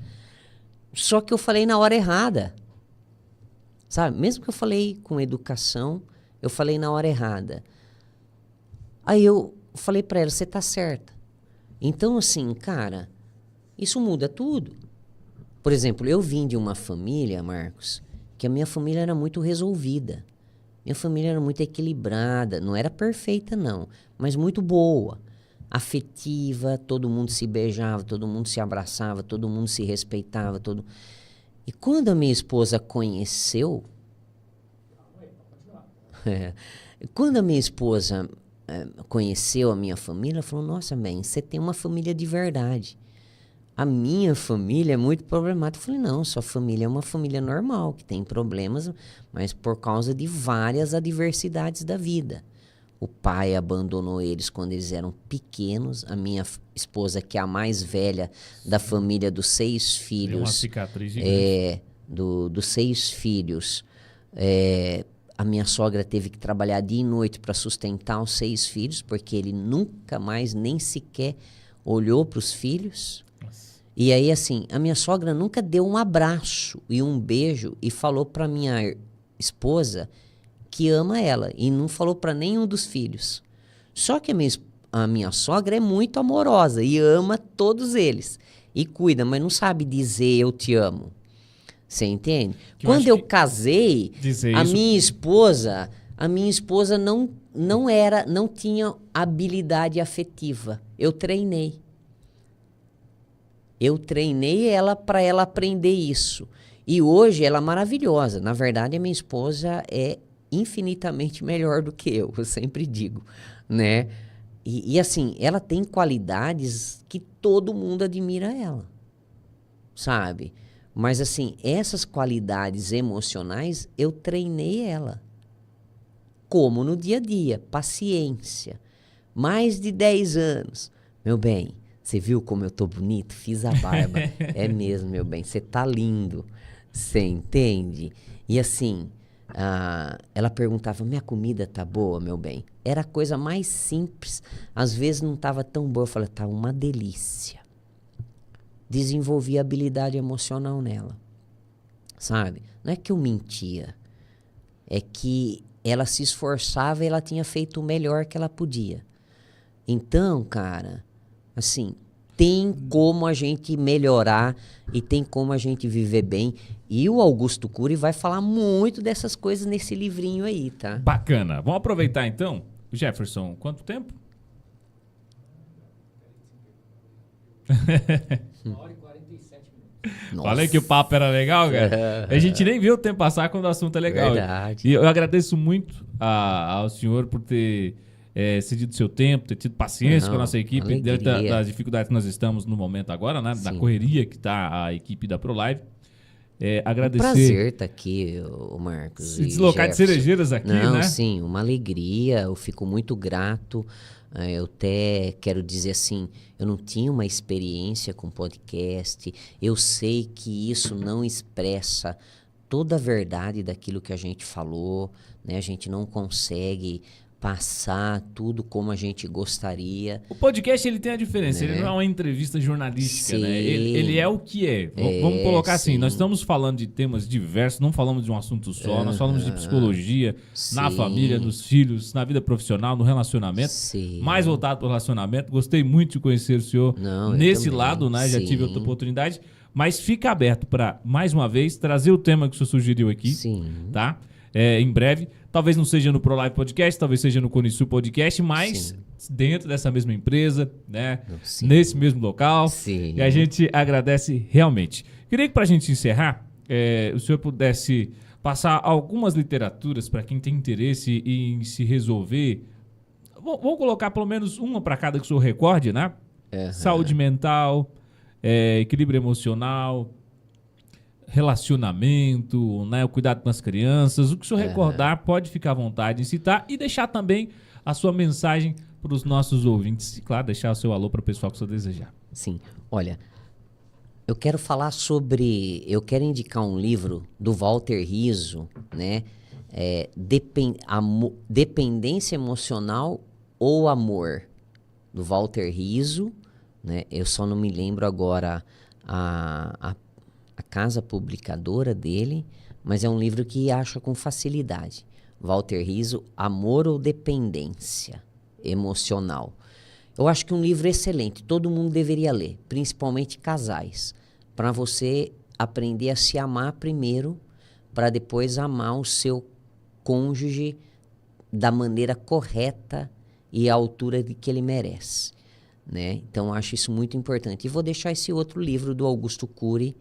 Só que eu falei na hora errada. Sabe? Mesmo que eu falei com educação, eu falei na hora errada. Aí eu falei para ela, você tá certa. Então, assim, cara, isso muda tudo. Por exemplo, eu vim de uma família, Marcos, que a minha família era muito resolvida. Minha família era muito equilibrada, não era perfeita não, mas muito boa, afetiva, todo mundo se beijava, todo mundo se abraçava, todo mundo se respeitava. E quando a minha esposa conheceu... quando a minha esposa conheceu a minha família, ela falou, nossa, bem, você tem uma família de verdade. A minha família é muito problemática. Eu falei, não, sua família é uma família normal, que tem problemas, mas por causa de várias adversidades da vida. O pai abandonou eles quando eles eram pequenos. A minha esposa, que é a mais velha da família dos 6 filhos... Tem uma cicatriz dos 6 filhos. A minha sogra teve que trabalhar dia e noite para sustentar os 6 filhos, porque ele nunca mais, nem sequer olhou para os filhos. E aí, assim, a minha sogra nunca deu um abraço e um beijo e falou para minha esposa que ama ela. E não falou para nenhum dos filhos. Só que a minha sogra é muito amorosa e ama todos eles. E cuida, mas não sabe dizer eu te amo. Você entende? Quando eu casei, a minha esposa não tinha habilidade afetiva. Eu treinei ela para ela aprender isso. E hoje ela é maravilhosa. Na verdade, a minha esposa é infinitamente melhor do que eu sempre digo, né? E assim, ela tem qualidades que todo mundo admira ela, sabe? Mas assim, essas qualidades emocionais, eu treinei ela. Como no dia a dia, paciência. Mais de 10 anos. Meu bem, você viu como eu tô bonito? Fiz a barba. É mesmo, meu bem. Você tá lindo. Você entende? E assim, ela perguntava, minha comida tá boa, meu bem? Era a coisa mais simples. Às vezes não tava tão boa. Eu falei, tá uma delícia. Desenvolvi habilidade emocional nela. Sabe? Não é que eu mentia. É que ela se esforçava e ela tinha feito o melhor que ela podia. Então, cara... Assim, tem como a gente melhorar e tem como a gente viver bem. E o Augusto Cury vai falar muito dessas coisas nesse livrinho aí, tá? Bacana. Vamos aproveitar então. Jefferson, quanto tempo? 1 hora e 47 minutos. Nossa. Falei que o papo era legal, cara. A gente nem viu o tempo passar quando o assunto é legal. Verdade. E eu agradeço muito ao senhor por ter cedido seu tempo, ter tido paciência Não, com a nossa equipe, alegria. diante das dificuldades que nós estamos no momento agora, né? Da Sim. correria que está a equipe da ProLive. Agradecer. Prazer estar aqui, ô Marcos. Se e deslocar de Jefferson. Cerejeiras aqui, Não, né? sim, uma alegria, eu fico muito grato. Eu até quero dizer assim, eu não tinha uma experiência com podcast, eu sei que isso não expressa toda a verdade daquilo que a gente falou, né? A gente não consegue passar tudo como a gente gostaria. O podcast ele tem a diferença, Né? ele não é uma entrevista jornalística, Sim. né? Ele é o que é. Vamos colocar assim, sim. nós estamos falando de temas diversos, não falamos de um assunto só, nós falamos de psicologia, na Sim. família, nos filhos, na vida profissional, no relacionamento. Sim. Mais voltado para o relacionamento. Gostei muito de conhecer o senhor Não, eu nesse também. lado, né? Já tive Sim. outra oportunidade. Mas fica aberto para, mais uma vez, trazer o tema que o senhor sugeriu aqui, Sim. tá? Em breve. Talvez não seja no ProLive Podcast, talvez seja no Conisul Podcast, mas dentro dessa mesma empresa, né? Sim. Nesse mesmo local. Sim. E a gente agradece realmente. Queria que, para a gente encerrar, o senhor pudesse passar algumas literaturas para quem tem interesse em se resolver. Vamos colocar pelo menos uma para cada que o senhor recorde, né? Saúde mental, equilíbrio emocional, relacionamento, né, o cuidado com as crianças. O que o senhor recordar, pode ficar à vontade em citar e deixar também a sua mensagem para os nossos ouvintes. E, claro, deixar o seu alô para o pessoal que o senhor desejar. Sim. Olha, eu quero falar sobre... Eu quero indicar um livro do Walter Rizzo, né? Dependência Emocional ou Amor, do Walter Rizzo, né? Eu só não me lembro agora a casa publicadora dele, mas é um livro que acha com facilidade. Walter Rizzo, Amor ou Dependência Emocional. Eu acho que é um livro excelente, todo mundo deveria ler, principalmente casais, para você aprender a se amar primeiro, para depois amar o seu cônjuge da maneira correta e à altura de que ele merece, né? Então, eu acho isso muito importante. E vou deixar esse outro livro do Augusto Cury,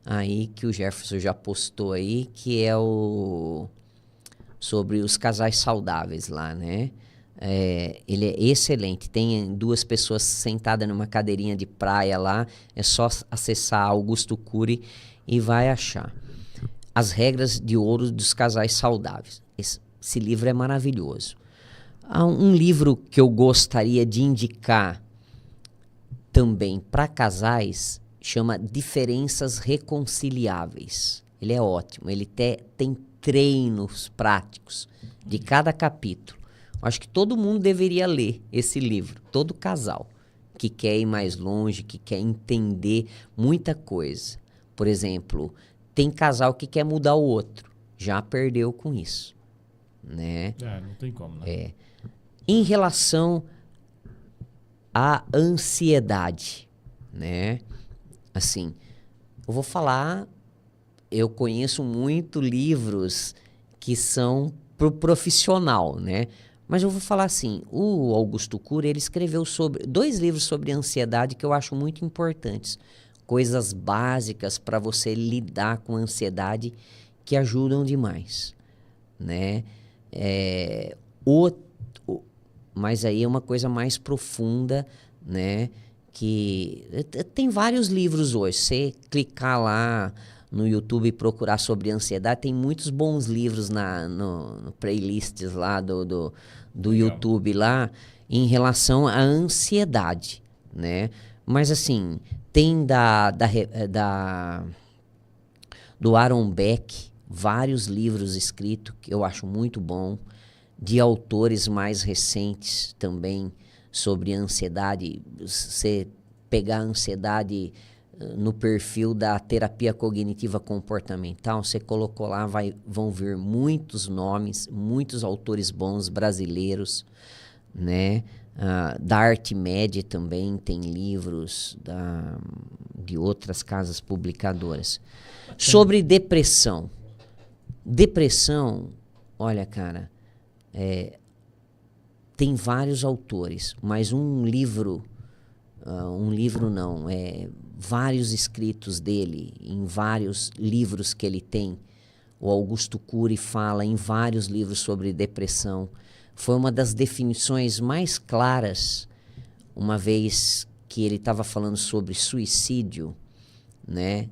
aí, que o Jefferson já postou aí, que é o sobre os casais saudáveis lá, né? Ele é excelente, tem duas pessoas sentadas numa cadeirinha de praia lá, é só acessar Augusto Cury e vai achar. As regras de ouro dos casais saudáveis. Esse livro é maravilhoso. Há um livro que eu gostaria de indicar também para casais, chama Diferenças Reconciliáveis. Ele é ótimo, ele tem treinos práticos de cada capítulo. Acho que todo mundo deveria ler esse livro, todo casal que quer ir mais longe, que quer entender muita coisa. Por exemplo, tem casal que quer mudar o outro, já perdeu com isso, né? Não tem como, né? Em relação à ansiedade, né? Assim, eu vou falar, eu conheço muito livros que são pro profissional, né? Mas eu vou falar assim, o Augusto Cury, ele escreveu dois livros sobre ansiedade que eu acho muito importantes. Coisas básicas para você lidar com a ansiedade que ajudam demais, né? Mas aí é uma coisa mais profunda, né? Que tem vários livros hoje. Você clicar lá no YouTube e procurar sobre ansiedade, tem muitos bons livros no playlists lá do YouTube lá em relação à ansiedade, né? Mas assim, tem do Aaron Beck vários livros escritos que eu acho muito bom, de autores mais recentes também sobre ansiedade. Você pegar a ansiedade no perfil da terapia cognitiva comportamental, você colocou lá, vão vir muitos nomes, muitos autores bons brasileiros, né? Da Arte Média também tem livros de outras casas publicadoras. Sobre depressão. Depressão, olha, cara, tem vários autores, mas vários escritos dele, em vários livros que ele tem. O Augusto Cury fala em vários livros sobre depressão. Foi uma das definições mais claras, uma vez que ele estava falando sobre suicídio, né,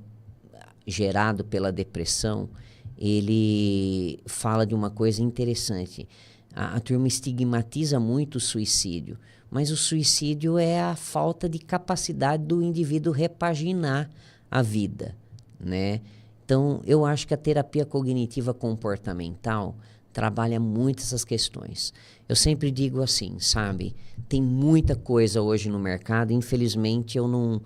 gerado pela depressão. Ele fala de uma coisa interessante. A turma estigmatiza muito o suicídio, mas o suicídio é a falta de capacidade do indivíduo repaginar a vida, né? Então, eu acho que a terapia cognitiva comportamental trabalha muito essas questões. Eu sempre digo assim, sabe? Tem muita coisa hoje no mercado. Infelizmente, eu não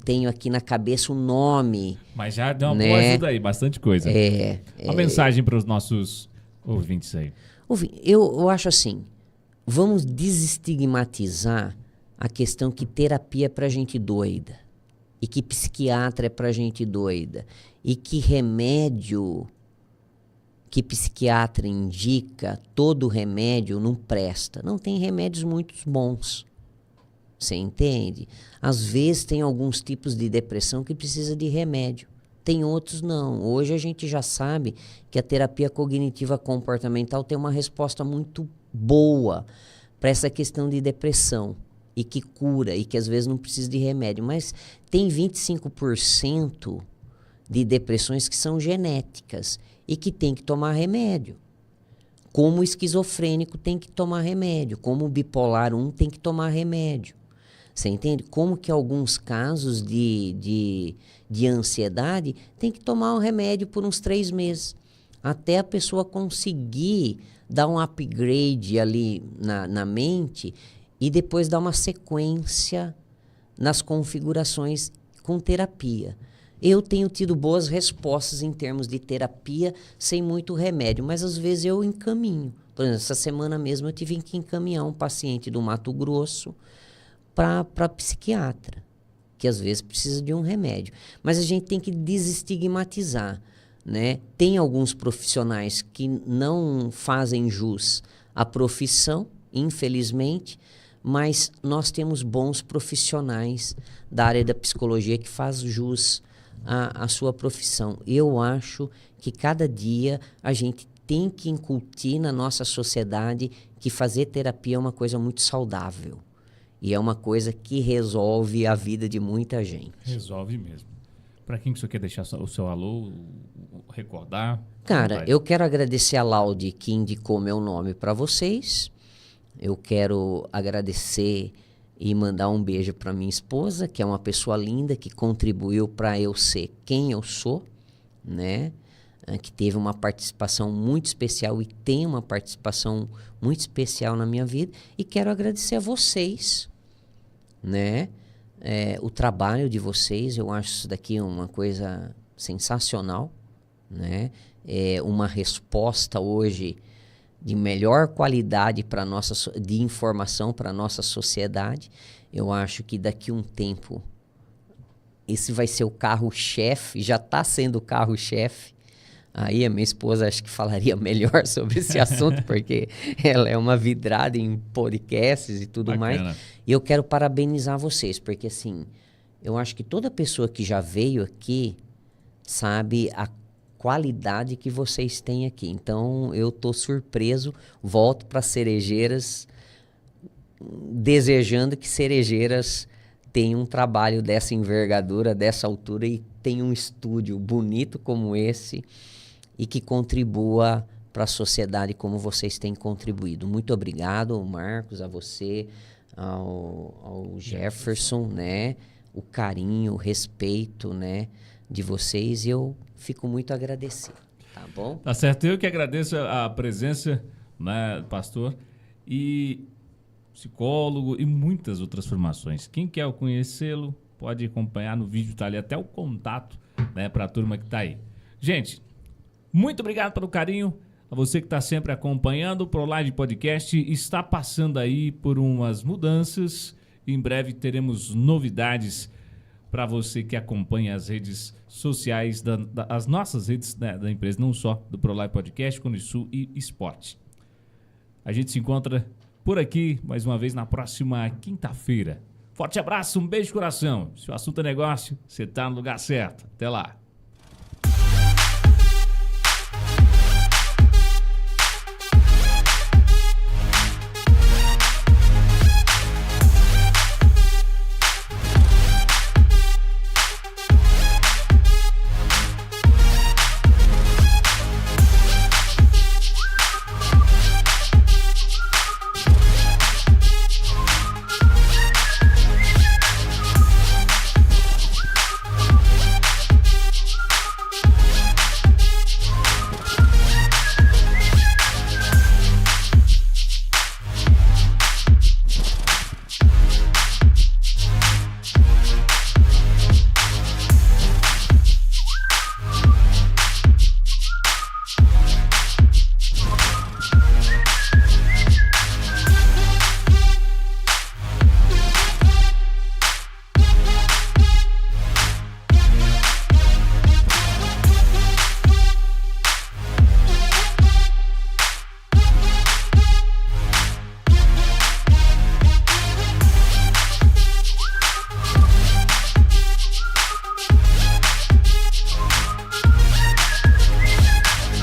tenho aqui na cabeça o nome. Mas já deu uma né? boa ajuda aí, bastante coisa. Uma mensagem para os nossos ouvintes aí. Eu acho assim, vamos desestigmatizar a questão que terapia é pra gente doida. E que psiquiatra é pra gente doida. E que remédio que psiquiatra indica, todo remédio não presta. Não, tem remédios muito bons. Você entende? Às vezes tem alguns tipos de depressão que precisa de remédio. Tem outros não. Hoje a gente já sabe que a terapia cognitiva comportamental tem uma resposta muito boa para essa questão de depressão. E que cura, e que às vezes não precisa de remédio. Mas tem 25% de depressões que são genéticas e que tem que tomar remédio. Como o esquizofrênico tem que tomar remédio, como o bipolar 1 tem que tomar remédio. Você entende? Como que alguns casos de ansiedade tem que tomar um remédio por uns 3 meses, até a pessoa conseguir dar um upgrade ali na mente e depois dar uma sequência nas configurações com terapia. Eu tenho tido boas respostas em termos de terapia sem muito remédio, mas às vezes eu encaminho. Por exemplo, essa semana mesmo eu tive que encaminhar um paciente do Mato Grosso para psiquiatra, que às vezes precisa de um remédio. Mas a gente tem que desestigmatizar, né? Tem alguns profissionais que não fazem jus à profissão, infelizmente, mas nós temos bons profissionais da área da psicologia que faz jus à sua profissão. Eu acho que cada dia a gente tem que incutir na nossa sociedade que fazer terapia é uma coisa muito saudável. E é uma coisa que resolve a vida de muita gente. Resolve mesmo. Para quem que você quer deixar o seu alô, recordar? Cara, eu quero agradecer a Laude que indicou meu nome para vocês. Eu quero agradecer e mandar um beijo para minha esposa, que é uma pessoa linda, que contribuiu para eu ser quem eu sou, né? Que teve uma participação muito especial e tem uma participação muito especial na minha vida. E quero agradecer a vocês, né? O trabalho de vocês, eu acho isso daqui uma coisa sensacional, né? É uma resposta hoje de melhor qualidade para de informação para a nossa sociedade. Eu acho que daqui a um tempo esse vai ser o carro-chefe, já está sendo o carro-chefe. Aí a minha esposa acho que falaria melhor sobre esse assunto, porque ela é uma vidrada em podcasts e tudo Bacana. mais. E eu quero parabenizar vocês, porque assim, eu acho que toda pessoa que já veio aqui sabe a qualidade que vocês têm aqui. Então, eu estou surpreso, volto para Cerejeiras, desejando que Cerejeiras tenha um trabalho dessa envergadura, dessa altura, e tenha um estúdio bonito como esse e que contribua para a sociedade como vocês têm contribuído. Muito obrigado, Marcos, a você, ao Jefferson, né? O carinho, o respeito, né, de vocês, e eu fico muito agradecido, tá bom? Tá certo, eu que agradeço a presença, né, pastor, e psicólogo e muitas outras formações. Quem quer conhecê-lo, pode acompanhar no vídeo, tá ali até o contato, né, para a turma que tá aí. Gente, muito obrigado pelo carinho. A você que está sempre acompanhando, o ProLive Podcast está passando aí por umas mudanças. Em breve teremos novidades para você que acompanha as redes sociais, as nossas redes, né, da empresa, não só do ProLive Podcast, Conisul e Esporte. A gente se encontra por aqui, mais uma vez, na próxima quinta-feira. Forte abraço, um beijo de coração. Se o assunto é negócio, você está no lugar certo. Até lá.